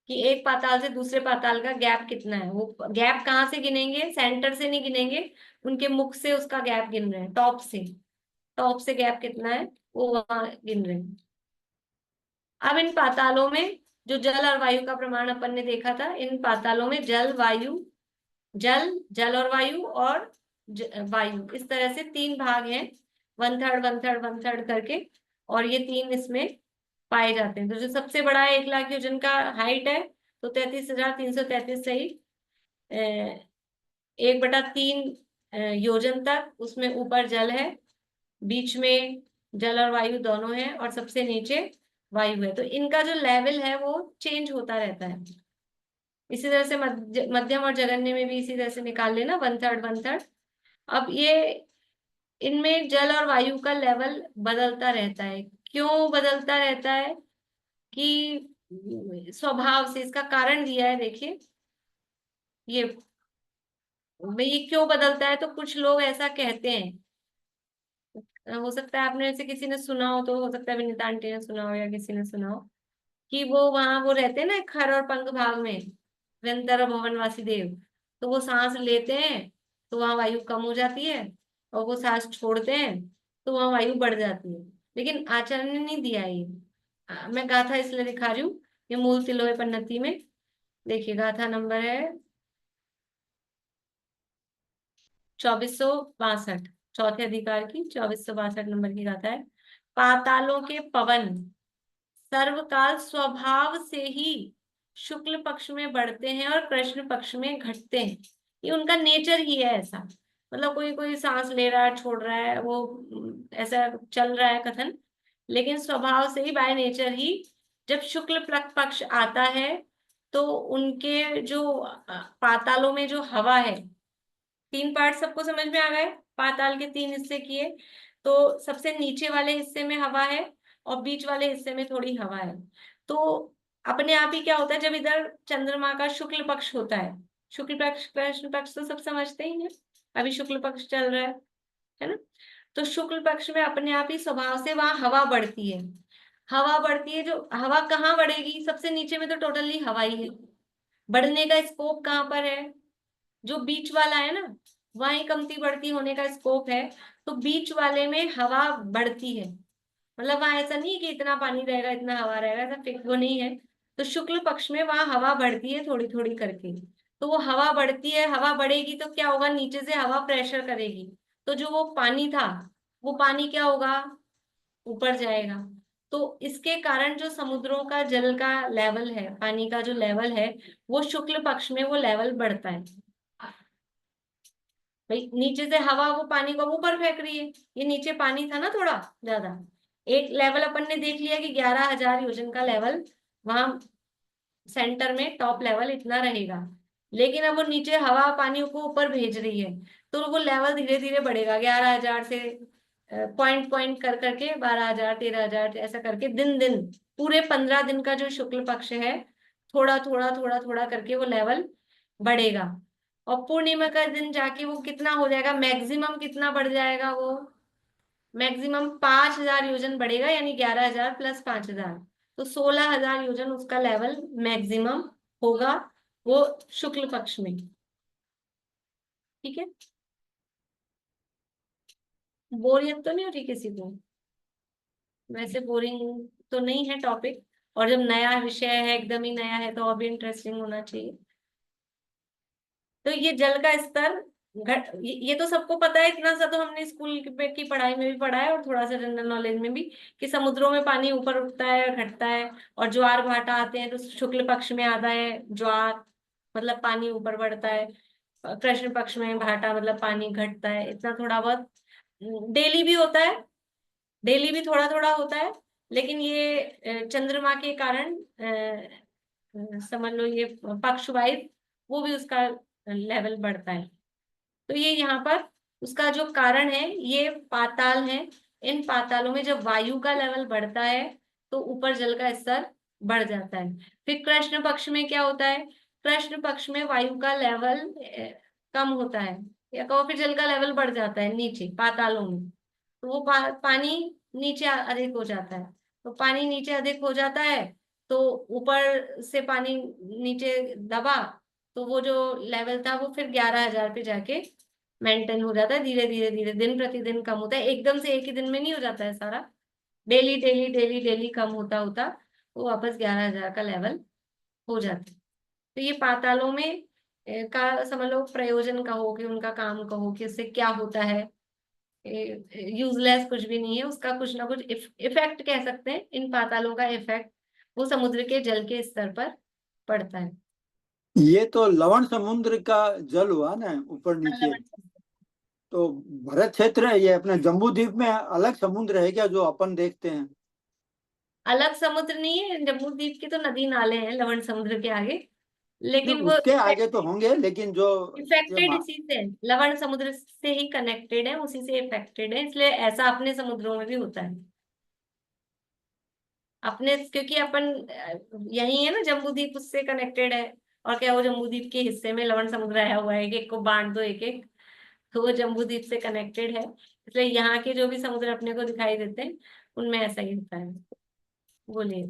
कि एक पाताल से दूसरे पाताल का गैप कितना है। वो गैप कहाँ से गिनेंगे, सेंटर से नहीं गिनेंगे, उनके मुख से उसका गैप गिन रहे हैं, टॉप से गैप कितना है वो वहां गिन रहे हैं। अब इन पातालों में जो जल और वायु का प्रमाण अपन ने देखा था, इन पातालों में जल जल और वायु और वायु, इस तरह से 3 भाग हैं, 1/3 1/3 1/3 करके, और ये 3 इसमें पाए जाते हैं। तो जो सबसे बड़ा है 1,00,000 योजन का हाइट है, तो 33,333 सही 1/3 योजन तक, उसमें ऊपर जल है, बीच में जल और वायु दोनों है, और सबसे नीचे वायु है। तो इनका जो लेवल है वो चेंज होता रहता है। इसी तरह से मध्यम और जघन्य में भी इसी तरह से निकाल लेना, 1/3 1/3। अब ये इनमें जल और वायु का लेवल बदलता रहता है। क्यों बदलता रहता है? कि स्वभाव से, इसका कारण दिया है, देखिए ये भाई ये क्यों बदलता है। तो कुछ लोग ऐसा कहते हैं, हो सकता है आपने ऐसे किसी ने सुना हो, तो हो सकता है विनीता आंटी ने सुना हो या किसी ने सुना हो, कि वो वहां वो रहते हैं ना खर और पंख भाग में, निरंतर भवन वासुदेव, तो वो सांस लेते हैं तो वहां वायु कम हो जाती है, और वो सांस छोड़ते हैं तो वहां वायु बढ़ जाती है। लेकिन आचार्य ने नहीं दिया ये, मैं गाथा इसलिए दिखा रही हूँ, ये मूल तिलोय पन्नति में देखिए गाथा नंबर है 2462, चौथे अधिकार की 2462 नंबर की गाथा है। पातालों के पवन सर्वकाल स्वभाव से ही शुक्ल पक्ष में बढ़ते हैं और कृष्ण पक्ष में घटते हैं। ये उनका नेचर ही है ऐसा। मतलब कोई कोई सांस ले रहा है, छोड़ रहा है, वो ऐसा चल रहा है कथन, लेकिन स्वभाव से ही, बाय नेचर ही, जब शुक्ल पक्ष आता है तो उनके जो पातालों में जो हवा है, 3 पार्ट सबको समझ में आ गए, पाताल के 3 हिस्से किए, तो सबसे नीचे वाले हिस्से में हवा है और बीच वाले हिस्से में थोड़ी हवा है। तो अपने आप ही क्या होता है, जब इधर चंद्रमा का शुक्ल पक्ष होता है, शुक्ल पक्ष कृष्ण पक्ष तो सब समझते ही हैं, अभी शुक्ल पक्ष चल रहा है ना। तो शुक्ल पक्ष में अपने आप ही स्वभाव से वहां हवा बढ़ती है। हवा बढ़ती है, जो हवा कहाँ बढ़ेगी, सबसे नीचे में तो टोटली हवा ही है। बढ़ने का स्कोप कहाँ पर है, जो बीच वाला है ना, वहीं कमती बढ़ती होने का स्कोप है। तो बीच वाले में हवा बढ़ती है, मतलब वहां ऐसा नहीं है कि इतना पानी रहेगा इतना हवा रहेगा, ऐसा फिक्स वो नहीं है। तो शुक्ल पक्ष में वहां हवा बढ़ती है थोड़ी थोड़ी करके। तो वो हवा बढ़ती है, हवा बढ़ेगी तो क्या होगा, नीचे से हवा प्रेशर करेगी, तो जो वो पानी था वो पानी क्या होगा, ऊपर जाएगा। तो इसके कारण जो समुद्रों का जल का लेवल है, पानी का जो लेवल है, वो शुक्ल पक्ष में वो लेवल बढ़ता है। भाई नीचे से हवा वो पानी को ऊपर फेंक रही है, ये नीचे पानी था ना थोड़ा ज्यादा, एक लेवल अपन ने देख लिया कि 11,000 योजन का लेवल वहां सेंटर में टॉप लेवल इतना रहेगा। लेकिन अब वो नीचे हवा पानी को ऊपर भेज रही है, तो वो लेवल धीरे धीरे बढ़ेगा 11,000 से पॉइंट पॉइंट कर करके 12,000 13,000 ऐसा करके दिन दिन पूरे 15 दिन का जो शुक्ल पक्ष है, थोड़ा थोड़ा थोड़ा थोड़ा करके वो लेवल बढ़ेगा। और पूर्णिमा का दिन जाके वो कितना हो जाएगा, मैक्सिमम कितना बढ़ जाएगा, वो मैक्सिमम 5,000 योजन बढ़ेगा, यानी 11,000 प्लस 5,000, तो 16,000 योजन उसका लेवल मैक्सिमम होगा वो शुक्ल पक्ष में। ठीक है, बोरियत तो नहीं हो रही किसी को? वैसे बोरिंग तो नहीं है टॉपिक, और जब नया विषय है, एकदम ही नया है, तो और भी इंटरेस्टिंग होना चाहिए। तो ये जल का स्तर ये तो सबको पता है, इतना सा तो हमने स्कूल की पढ़ाई में भी पढ़ा है, और थोड़ा सा जनरल नॉलेज में भी, कि समुद्रों में पानी ऊपर उठता है और घटता है, और ज्वार भाटा आते हैं तो शुक्ल पक्ष में आता है ज्वार, मतलब पानी ऊपर बढ़ता है, कृष्ण पक्ष में भाटा मतलब पानी घटता है, इतना थोड़ा बहुत डेली भी होता है, डेली भी थोड़ा थोड़ा होता है, लेकिन ये चंद्रमा के कारण समझ लो ये पक्ष वाइज वो भी उसका लेवल बढ़ता है। तो ये यहाँ पर उसका जो कारण है ये पाताल है। इन पातालों में जब वायु का लेवल बढ़ता है तो ऊपर जल का स्तर बढ़ जाता है। फिर कृष्ण पक्ष में क्या होता है, कृष्ण पक्ष में वायु का लेवल कम होता है, या कहो फिर जल का लेवल बढ़ जाता है नीचे पातालों में, तो वो पानी नीचे अधिक हो जाता है। तो पानी नीचे अधिक हो जाता है तो ऊपर से पानी नीचे दबा, तो वो जो लेवल था वो फिर 11,000 पे जाके मेंटेन हो जाता है। धीरे धीरे धीरे दिन प्रतिदिन कम होता है, एकदम से एक ही दिन में नहीं हो जाता है सारा, डेली डेली डेली डेली कम होता होता वो वापस 11,000 का लेवल हो जाता है। तो ये पातालों में का समझ लो प्रयोजन कहो कि उनका काम कहो कि उससे क्या होता है, यूजलेस कुछ भी नहीं है, उसका कुछ ना कुछ इफेक्ट कह सकते हैं। इन पातालों का इफेक्ट वो समुद्र के जल के स्तर पर पड़ता है। ये तो लवण समुद्र का जल हुआ ना ऊपर नीचे। तो भरत क्षेत्र है ये अपने जम्बू द्वीप में अलग समुद्र है क्या जो अपन देखते हैं? अलग समुद्र नहीं है, जम्बू द्वीप के तो नदी नाले हैं लवण समुद्र के आगे, नहीं, लेकिन वो उसके आगे तो होंगे, लेकिन जो ये इफेक्टेड इसी से, लवण समुद्र से ही कनेक्टेड है, उसी से इफेक्टेड है, इसलिए ऐसा अपने समुद्रों में भी होता है। अपने क्योंकि अपन यही है ना, जम्बू द्वीप उससे कनेक्टेड है, और क्या वो जम्बू द्वीप के हिस्से में लवण समुद्र आया हुआ है कि एक को बांट दो एक एक, तो वो जम्बू द्वीप से कनेक्टेड है, इसलिए यहाँ के जो भी समुद्र अपने को दिखाई देते हैं उनमें ऐसा ही होता है। बोलिए।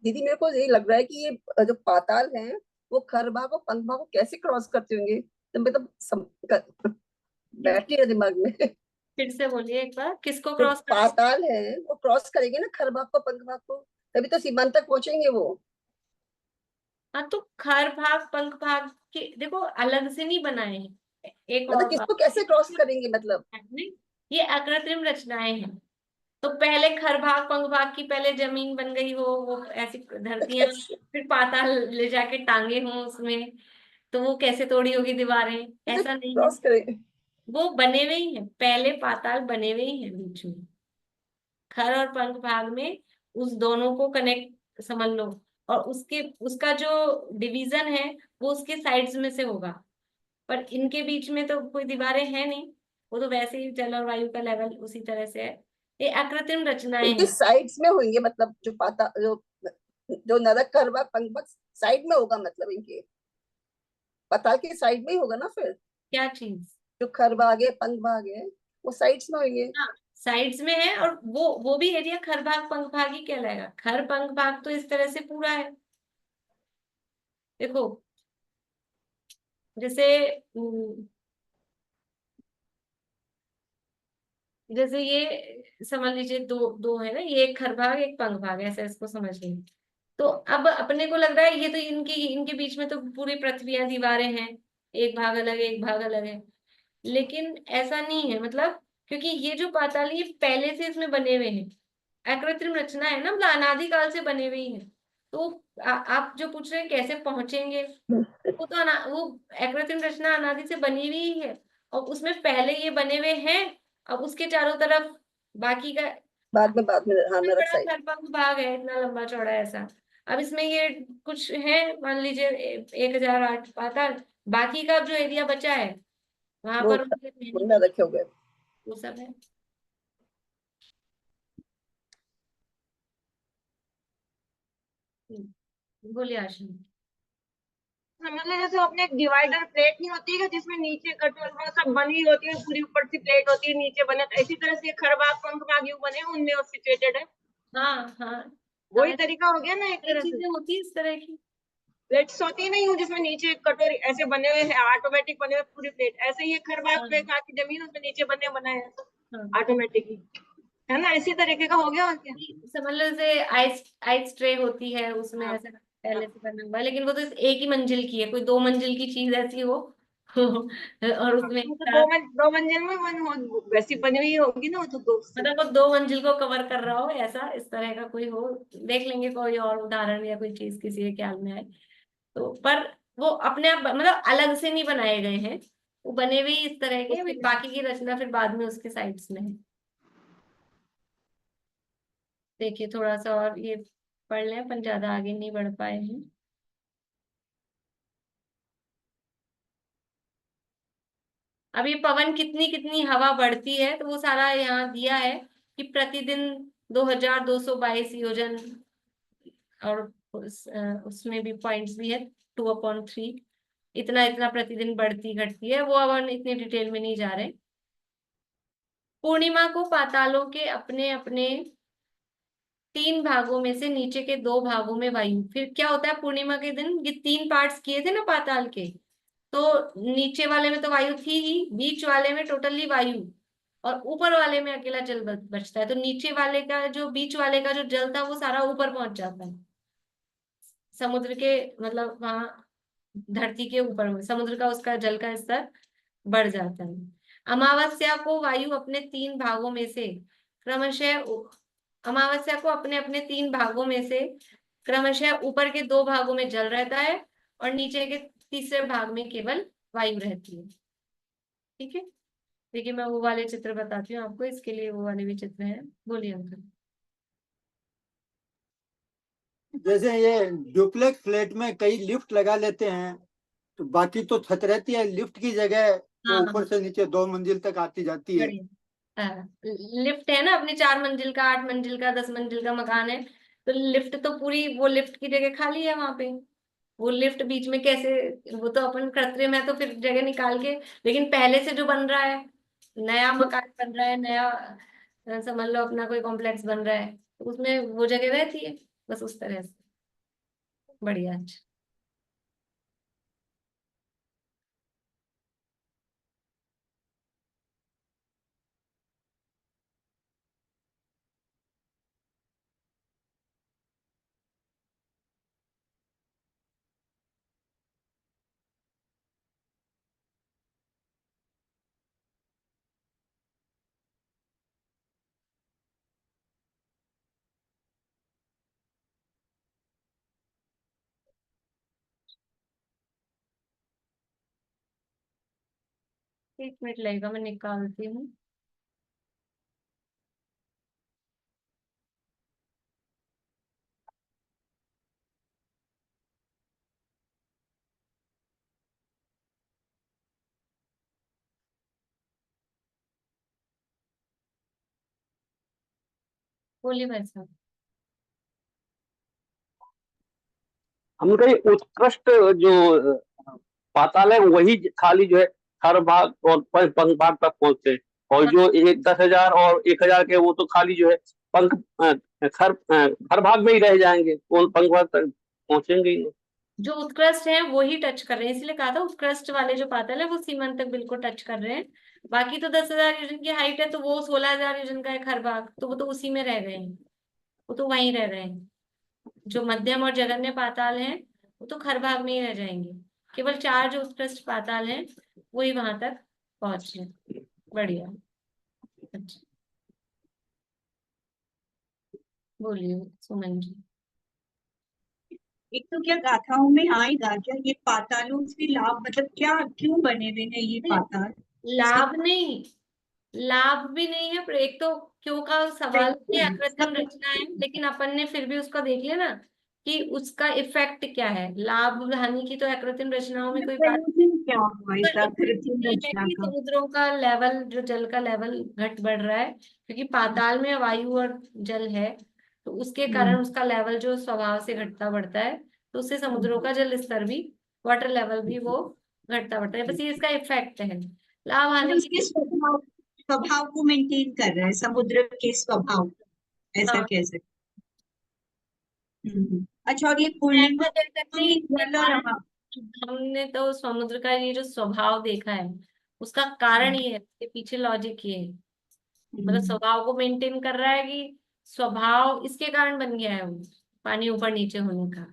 दीदी मेरे को यही लग रहा है कि ये जो पाताल हैं वो खरभाग और पंखभाग को कैसे क्रॉस करते होंगे, तो मतलब बैठ नहीं रहा दिमाग में। फिर से बोलिए एक बार, किसको जो क्रॉस कर, पाताल है वो क्रॉस करेंगे ना खरभाग को पंखभाग को, तभी तो सीमांत तक पहुंचेंगे वो। हाँ तो खर भाग पंख भाग के देखो अलग से नहीं बनाए हैं, एक मतलब और बात, किसको कैसे क्रॉस करेंगे मतलब। नहीं, ये अकृत्रिम रचनाएं हैं। तो पहले खर भाग पंख भाग की पहले जमीन बन गई हो, वो ऐसी धरतियां, फिर पाताल ले जाके टांगे हों उसमें, तो वो कैसे तोड़ी होगी दीवारें, ऐसा नहीं है, क्रॉस करेंगे। वो बने हुए ही है, पहले पाताल बने हुए ही है बीच में, खर और पंख भाग में उस दोनों को कनेक्ट समझ लो, और उसके उसका जो डिवीजन है वो उसके साइड्स में से होगा, पर इनके बीच में तो कोई दीवारें हैं नहीं, वो तो वैसे ही जल और वायु का लेवल उसी तरह से है। ये अकृत्रिम रचनाएं इनके हैं। साइड्स में होंगे, मतलब जो पाता जो नरक खरभाग पंखभाग साइड में होगा, मतलब इनके पाताल के साइड में ही होगा ना फिर। क्या चीज, जो खरभाग है पंखभाग है वो साइड्स में होंगे। हाँ साइड्स में है, और वो भी एरिया खर भाग पंख भाग ही कहलाएगा। खर पंख भाग तो इस तरह से पूरा है, देखो जैसे जैसे ये समझ लीजिए दो दो है ना, ये एक खर भाग एक पंख भाग, ऐसा इसको समझिए। तो अब अपने को लग रहा है ये तो इनके इनके बीच में तो पूरी पृथ्वी दीवारें हैं, एक भाग अलग है एक भाग अलग है, लेकिन ऐसा नहीं है, मतलब क्योंकि ये जो पाताल ये पहले से इसमें बने हुए हैं, अकृत्रिम रचना है ना, मतलब अनादिकाल से बने हुए ही है। तो आप जो पूछ रहे हैं कैसे पहुंचेंगे, वो तो वो अकृत्रिम रचना अनादि से बनी हुई ही है, और उसमें पहले ये बने हुए हैं, अब उसके चारों तरफ बाकी का बाद में हाँ इतना नरक बड़ा साइड। खरपंख भाग है, इतना लंबा चौड़ा ऐसा, अब इसमें ये कुछ है मान लीजिए 1,008 पाताल, बाकी का जो एरिया बचा है वहां वो पर उनके रहने वो के नरक हो गए। वो सब है। बोलिए आशा। मतलब जैसे अपने एक डिवाइडर प्लेट नहीं होती है जिसमें नीचे कटोर वो सब बनी होती है, पूरी ऊपर से प्लेट होती है नीचे बने, तो इसी तरह से खरबाग पंखबाग यूं बने उनमें वो सिचुएटेड है। हाँ हाँ वही हाँ, तरीका हो गया ना एक ये तरह से। चीजें होती है इस तरह की। प्लेट्स होती है नहीं, जिसमें नीचे कटोरी ऐसे बने हुए हैं ऑटोमेटिक बने हुए पूरी प्लेट, ऐसे ही खरबाग हाँ पे की जमीन उसमें नीचे बने बनाए हाँ, ऑटोमेटिकली, है ना, इसी तरीके का हो गया और क्या। समझ लो जैसे आइस आइस ट्रे होती है उसमें हाँ ऐसा पहले से बना हुआ है, लेकिन वो तो एक ही मंजिल की है, कोई 2 मंजिल की चीज ऐसी हो और उसमें एक वो तो साथ, दो मंजिल में वैसी बनी हुई होगी ना, वो तो दो से। मतलब वो 2 मंजिल को कवर कर रहा हो, ऐसा इस तरह का कोई हो, देख लेंगे कोई और उदाहरण या कोई चीज किसी के ख्याल में आए तो। पर वो अपने आप मतलब अलग से नहीं बनाए गए हैं, वो बने हुए ही इस तरह के, फिर बाकी की रचना फिर बाद में उसके साइड्स में है। देखिए थोड़ा सा और ये पढ़ लें, अपन ज्यादा आगे नहीं बढ़ पाए हैं। अब ये पवन कितनी कितनी हवा बढ़ती है तो वो सारा यहाँ दिया है कि प्रतिदिन 2222 योजन, और उसमें भी पॉइंट्स भी है 2/3, इतना इतना प्रतिदिन बढ़ती घटती है, वो अब हम इतनी डिटेल में नहीं जा रहे। पूर्णिमा को पातालों के अपने अपने 3 भागों में से नीचे के 2 भागों में वायु, फिर क्या होता है पूर्णिमा के दिन, ये 3 पार्ट्स किए थे ना पाताल के, तो नीचे वाले में तो वायु थी ही, बीच वाले में टोटली वायु, और ऊपर वाले में अकेला जल बचता है। तो नीचे वाले का जो, बीच वाले का जो जल था वो सारा ऊपर पहुंच जाता है, समुद्र के मतलब वहां धरती के ऊपर में समुद्र का उसका जल का स्तर बढ़ जाता है। अमावस्या को वायु अपने 3 भागों में से क्रमशः, अमावस्या को अपने अपने 3 भागों में से क्रमशः ऊपर के 2 भागों में जल रहता है और नीचे के तीसरे भाग में केवल वायु रहती है। ठीक है, देखिए मैं वो वाले चित्र बताती हूँ आपको, इसके लिए वो वाले भी चित्र हैं। बोलिए अंकल। जैसे ये डुप्लेक्स फ्लैट में कई लिफ्ट लगा लेते हैं, तो बाकी तो छत रहती है, लिफ्ट की जगह वो ऊपर से नीचे 2 मंजिल तक आती जाती है। लिफ्ट है ना, अपने 4 मंजिल का, 8 मंजिल का, 10 मंजिल का मकान है, तो लिफ्ट तो पूरी, वो लिफ्ट की जगह खाली है वहां पे, वो लिफ्ट बीच में कैसे, वो तो अपन कृत्रिम है तो फिर जगह निकाल के, लेकिन पहले से जो बन रहा है, नया मकान बन रहा है, नया समझ लो अपना कोई कॉम्प्लेक्स बन रहा है, तो उसमें वो जगह रहती है, बस उस तरह से। बढ़िया, अच्छा। एक मिनट लगेगा, मैं निकालती हूँ। बोलिए भाई साहब। हम कहीं उत्कृष्ट जो पाताल है वही खाली जो है हर भाग और पंख भाग तक पहुंचते, और जो 10,000 और 1,000 के वो तो खाली जो है पंख हर भाग में ही रह जाएंगे, वो पंख भाग तक पहुंचेंगे ही नहीं। जो उत्कृष्ट है वो ही टच कर रहे हैं, इसलिए कहा था उत्कृष्ट वाले जो पाताल है वो सीमांत तक बिल्कुल टच कर रहे हैं। बाकी तो 10,000 योजन की हाइट है, तो वो 16,000 योजन का एक हर भाग, तो वो तो उसी में रह गए हैं, वो तो वहीं रह रहे हैं। जो मध्यम और जघन्य पाताल हैं वो तो खर भाग में ही रह जाएंगे, केवल 4 जो उत्कृष्ट पाताल हैं वही वहां तक पहुंचे। बढ़िया, अच्छा। बोलिए सुमन जी। एक तो क्या गाथाओं में आएगा क्या ये पातालों से लाभ, मतलब क्या क्यों बने हुए हैं ये पाताल? लाभ नहीं, लाभ भी नहीं है, पर एक तो क्यों का सवाल की अकृत्रिम रचना है, लेकिन अपन ने फिर भी उसका देख लिया ना कि उसका इफेक्ट क्या है। लाभ हानि की तो अकृत्रिम रचनाओं में कोई बात क्या हुआ इस कृत्रिम नहीं है रचना कि का? समुद्रों का लेवल, जो जल का लेवल घट बढ़ रहा है, क्योंकि पाताल में वायु और जल है, तो उसके कारण उसका लेवल जो स्वभाव से घटता बढ़ता है, तो उससे समुद्रों का जल स्तर भी, वाटर लेवल भी वो घटता बढ़ता है, बस ये इसका इफेक्ट है। लाभ हानि उसके स्वभाव को मेंटेन कर रहा है, समुद्र के स्वभाव, ऐसा कह सकते। अच्छा, और ये पूर्णिमा हमने तो समुद्र का ये जो स्वभाव देखा है, उसका कारण ये है, इसके पीछे लॉजिक ये है, मतलब स्वभाव को मेंटेन कर रहा है कि स्वभाव इसके कारण बन गया है वो पानी ऊपर नीचे होने का,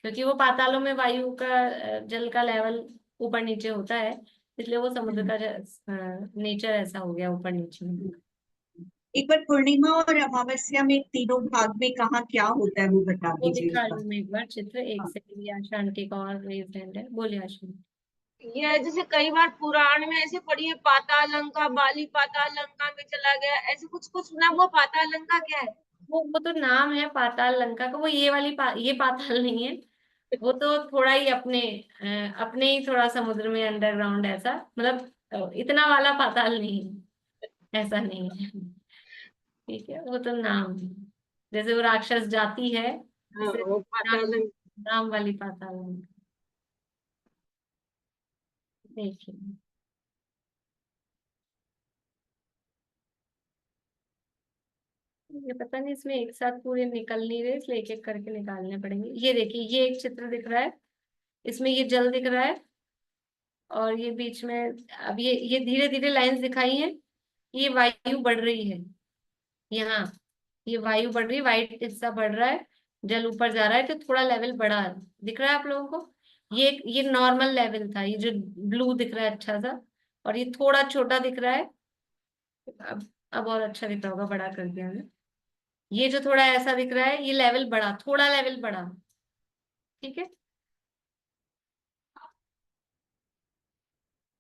क्योंकि वो पातालों में वायु का जल का लेवल ऊपर नीचे होता है, इसलिए वो समुद्र का नेचर ऐसा हो गया ऊपर नीचे होने का। एक बार पूर्णिमा और अमावस्या में तीनों भाग में कहाँ क्या होता है वो बता वो दिखा दीजिए। रही हूँ मैं एक बार चित्र, एक सेकंड। आशा आंटी का और रेज हैंड है, बोलिए आशा। ये जैसे कई बार पुराण में ऐसे पढ़ी है, पाताल लंका, बाली पाताल लंका में चला गया, ऐसे कुछ कुछ सुना। वो पाताल लंका क्या है? वो तो नाम है पाताल लंका का, वो ये वाली ये पाताल नहीं है। वो तो थोड़ा ही अपने ही थोड़ा समुद्र में अंडरग्राउंड ऐसा, मतलब इतना वाला पाताल नहीं है, ऐसा नहीं है। ठीक है, वो तो नाम है। जैसे वो राक्षस जाति है, हाँ, जैसे वो पाताल नाम, लंका। नाम वाली पाताल लंका। देखिए, ये पता नहीं इसमें एक साथ पूरे निकल नहीं रहे, इसलिए एक एक करके निकालने पड़ेंगे। ये देखिए, ये एक चित्र दिख रहा है, इसमें ये जल दिख रहा है, और ये बीच में अब ये धीरे धीरे लाइंस दिखाई हैं। ये वायु बढ़ रही है यहाँ, ये वायु बढ़ रही है, वाइट हिस्सा बढ़ रहा है, जल ऊपर जा रहा है, तो थोड़ा लेवल बढ़ा है। दिख रहा है आप लोगों को? ये नॉर्मल लेवल था, ये जो ब्लू दिख रहा है अच्छा सा, और ये थोड़ा छोटा दिख रहा है। अब और अच्छा दिख रहा होगा, बड़ा कर दिया मैंने। ये जो थोड़ा ऐसा दिख रहा है, ये लेवल बढ़ा, थोड़ा लेवल बढ़ा। ठीक है,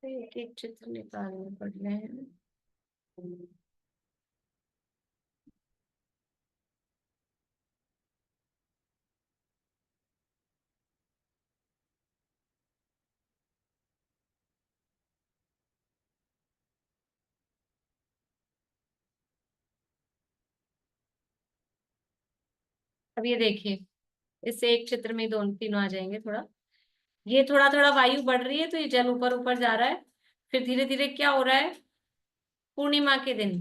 तो एक एक चित्र निकालने पड़ रहे हैं। अब ये देखिए, इससे एक चित्र में दोनों तीनों आ जाएंगे। थोड़ा ये थोड़ा थोड़ा वायु बढ़ रही है, तो ये जल ऊपर ऊपर जा रहा है। फिर धीरे धीरे क्या हो रहा है, पूर्णिमा के दिन,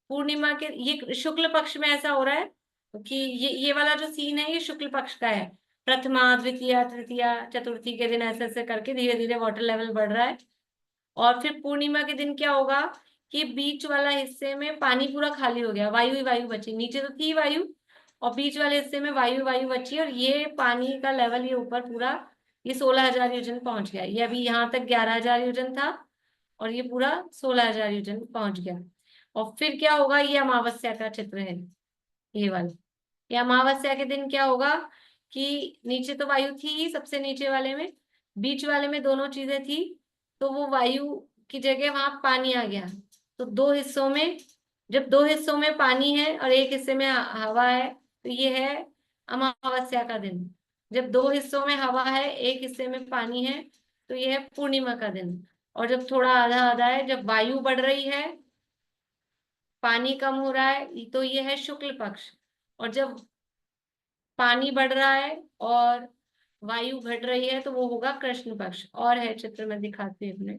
पूर्णिमा के ये शुक्ल पक्ष में ऐसा हो रहा है कि ये वाला जो सीन है, ये शुक्ल पक्ष का है। प्रथमा, द्वितीया, तृतीया, चतुर्थी के दिन ऐसे ऐसे करके धीरे धीरे वाटर लेवल बढ़ रहा है। और फिर पूर्णिमा के दिन क्या होगा कि बीच वाला हिस्से में पानी पूरा खाली हो गया, वायु ही वायु बची, नीचे तो थी वायु, और बीच वाले हिस्से में वायु वायु बची, और ये पानी का लेवल ये ऊपर पूरा, ये 16,000 योजन पहुंच गया। ये अभी यहाँ तक 11,000 योजन था, और ये पूरा 16,000 योजन पहुंच गया। और फिर क्या होगा, ये अमावस्या का चित्र है, ये वाला। ये अमावस्या के दिन क्या होगा कि नीचे तो वायु थी ही सबसे नीचे वाले में, बीच वाले में दोनों चीजें थी, तो वो वायु की जगह वहां पानी आ गया। तो दो हिस्सों में, जब दो हिस्सों में पानी है और एक हिस्से में हवा है, तो ये है अमावस्या का दिन। जब दो हिस्सों में हवा है, एक हिस्से में पानी है, तो ये है पूर्णिमा का दिन। और जब थोड़ा आधा आधा है, जब वायु बढ़ रही है, पानी कम हो रहा है, तो ये है शुक्ल पक्ष। और जब पानी बढ़ रहा है और वायु घट रही है, तो वो होगा कृष्ण पक्ष। और है चित्र में दिखाती हूँ अपने।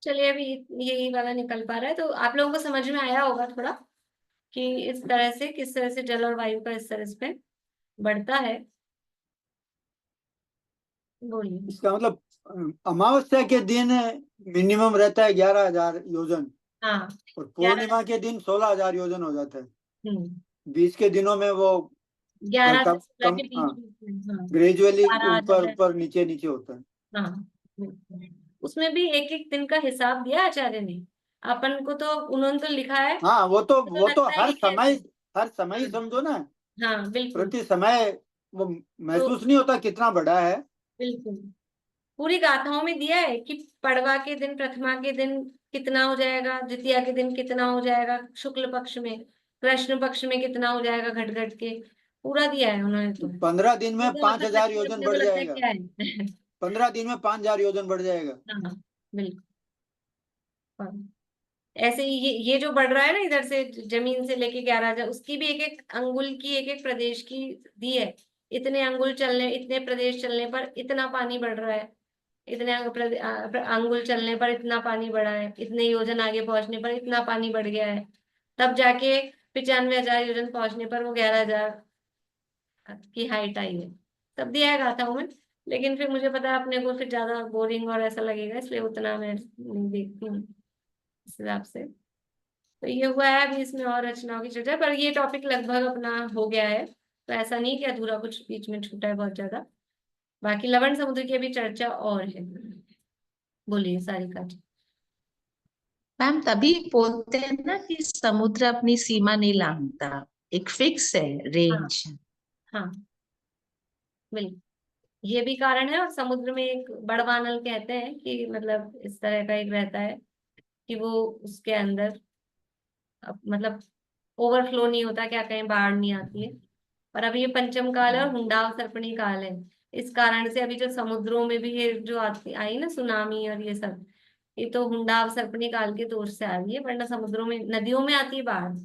चलिए, अभी यही वाला निकल पा रहा है, तो आप लोगों को समझ में आया होगा थोड़ा कि इस तरह से, किस तरह से जल और वायु का स्तर इस पे बढ़ता है। बोलिए। इसका मतलब अमावस्या के दिन मिनिमम रहता है 11,000 योजन, हाँ, और 11। पूर्णिमा के दिन 16,000 योजन हो जाता है। हम्म, 20 के दिनों में वो 11 से कम 16 कम के बीच में, हाँ, ग्रेजुअली 12 आ ऊपर जाता है। ऊपर नीचे नीचे होता है। हाँ, उसमें भी एक एक दिन का हिसाब दिया आचार्य ने अपन को, तो उन्होंने तो लिखा है, हाँ, वो तो तो लगता है हर कि कैसे। समय ही समझो ना, हाँ, बिल्कुल। प्रति समय वो तो महसूस नहीं होता कितना बड़ा है। बिल्कुल पूरी गाथाओं में दिया है कि पड़वा के दिन, प्रथमा के दिन कितना हो जाएगा, द्वितीया के दिन कितना हो जाएगा, शुक्ल पक्ष में, कृष्ण पक्ष में कितना हो जाएगा, घट घट के पूरा दिया है उन्होंने। तो 15 दिन में तो मतलब 5,000 बच्चे योजन अपने को बढ़ लगता है जाएगा। क्या है। 15 दिन में 5,000 योजन बढ़ जाएगा। हाँ, बिल्कुल। हाँ। ऐसे ही ये जो बढ़ रहा है ना, इधर से जमीन से लेके 11,000, उसकी भी एक एक अंगुल की, एक एक प्रदेश की दी है इतने अंगुल चलने, इतने प्रदेश चलने पर इतना पानी बढ़ रहा है, इतने अंगुल चलने पर इतना पानी बढ़ा है, इतने योजन आगे पहुंचने पर इतना पानी बढ़ गया है, तब जाके 95,000 योजन पहुंचने पर वो 11,000 की हाइट आई है। तब दिया गाता हूँ मैं, लेकिन फिर मुझे पता है अपने को फिर ज्यादा बोरिंग और ऐसा लगेगा, इसलिए उतना मैं नहीं देखती हूँ इस हिसाब से। तो ये हुआ है, अभी इसमें और रचनाओं की चर्चा, पर ये टॉपिक लगभग अपना हो गया है, तो ऐसा नहीं कि अधूरा कुछ बीच में छूटा है बहुत ज्यादा। बाकी लवण समुद्र की अभी चर्चा और है। बोलिए सारिका जी। मैम तभी बोलते हैं ना कि समुद्र अपनी सीमा नहीं लांघता, एक फिक्स है हाँ रेंज। हाँ बिल्कुल, ये भी कारण है। और समुद्र में एक बड़वानल कहते हैं कि मतलब इस तरह का एक रहता है कि वो उसके अंदर मतलब ओवरफ्लो नहीं होता, क्या कहीं बाढ़ नहीं आती है। पर अभी ये पंचम काल है और हुंडाव सर्पणी काल है, इस कारण से अभी जो समुद्रों में भी ये जो आती आई ना सुनामी और ये सब, ये तो हुंडाव सर्पणी काल के दोष से आ रही है, वरना समुद्रों में नदियों में आती है बाढ़,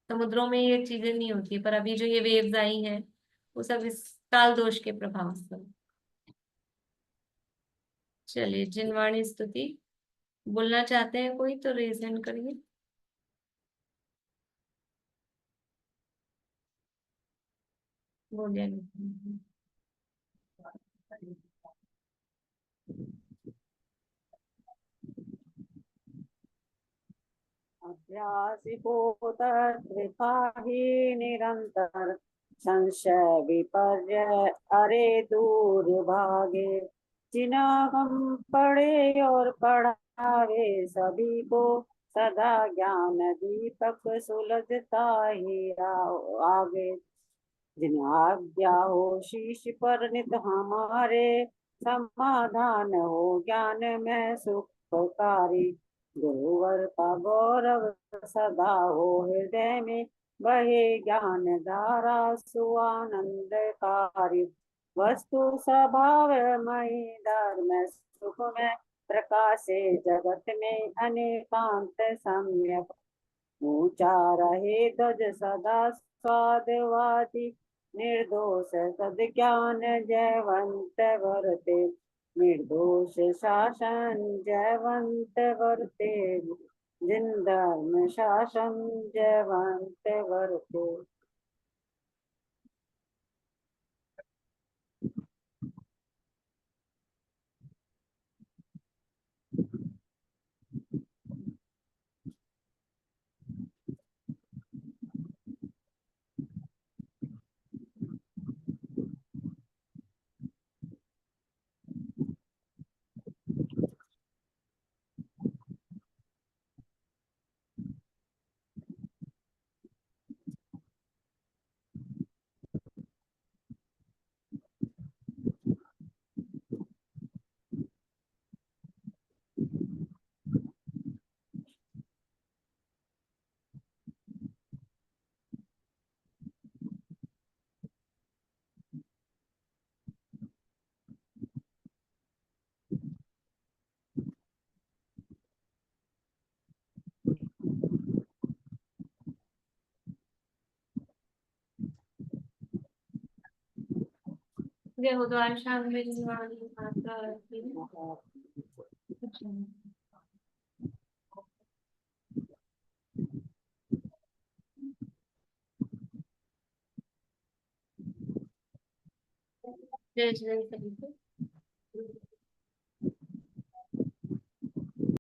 समुद्रों में ये चीजें नहीं होती है। पर अभी जो ये वेव्स आई हैं वो सब इस काल दोष के प्रभाव से। चलिए, जिनवाणी स्तुति बोलना चाहते हैं कोई तो रेज हैंड करिए। बोलिए। अभ्यासिको तत्कृपाहि निरंतर संशय विपर्य अरे दूर भागे। जिन्हें हम पढ़े और पढ़ावे सभी को सदा ज्ञान दीपक सुलझता ही आगे। जिन आज्ञा हो शीश पर नित हमारे समाधान हो ज्ञान में सुखकारी। गुरुवर का गौरव सदा हो हृदय में बहे ज्ञान धारा सुआनंदकारी। वस्तु स्वभाव मई धर्म सुख में प्रकाशे जगत में अनेकांत सम्यक। ऊंचा रहे ध्वज सदा स्वादवादी निर्दोष सद्ज्ञान जयवंत वरते। निर्दोष शासन जयवंत वरते। जिन धर्म शासन जयवंत वरते। जय हो द्वार शाम में जिनवाणी माता आरती। जय जय सभी को।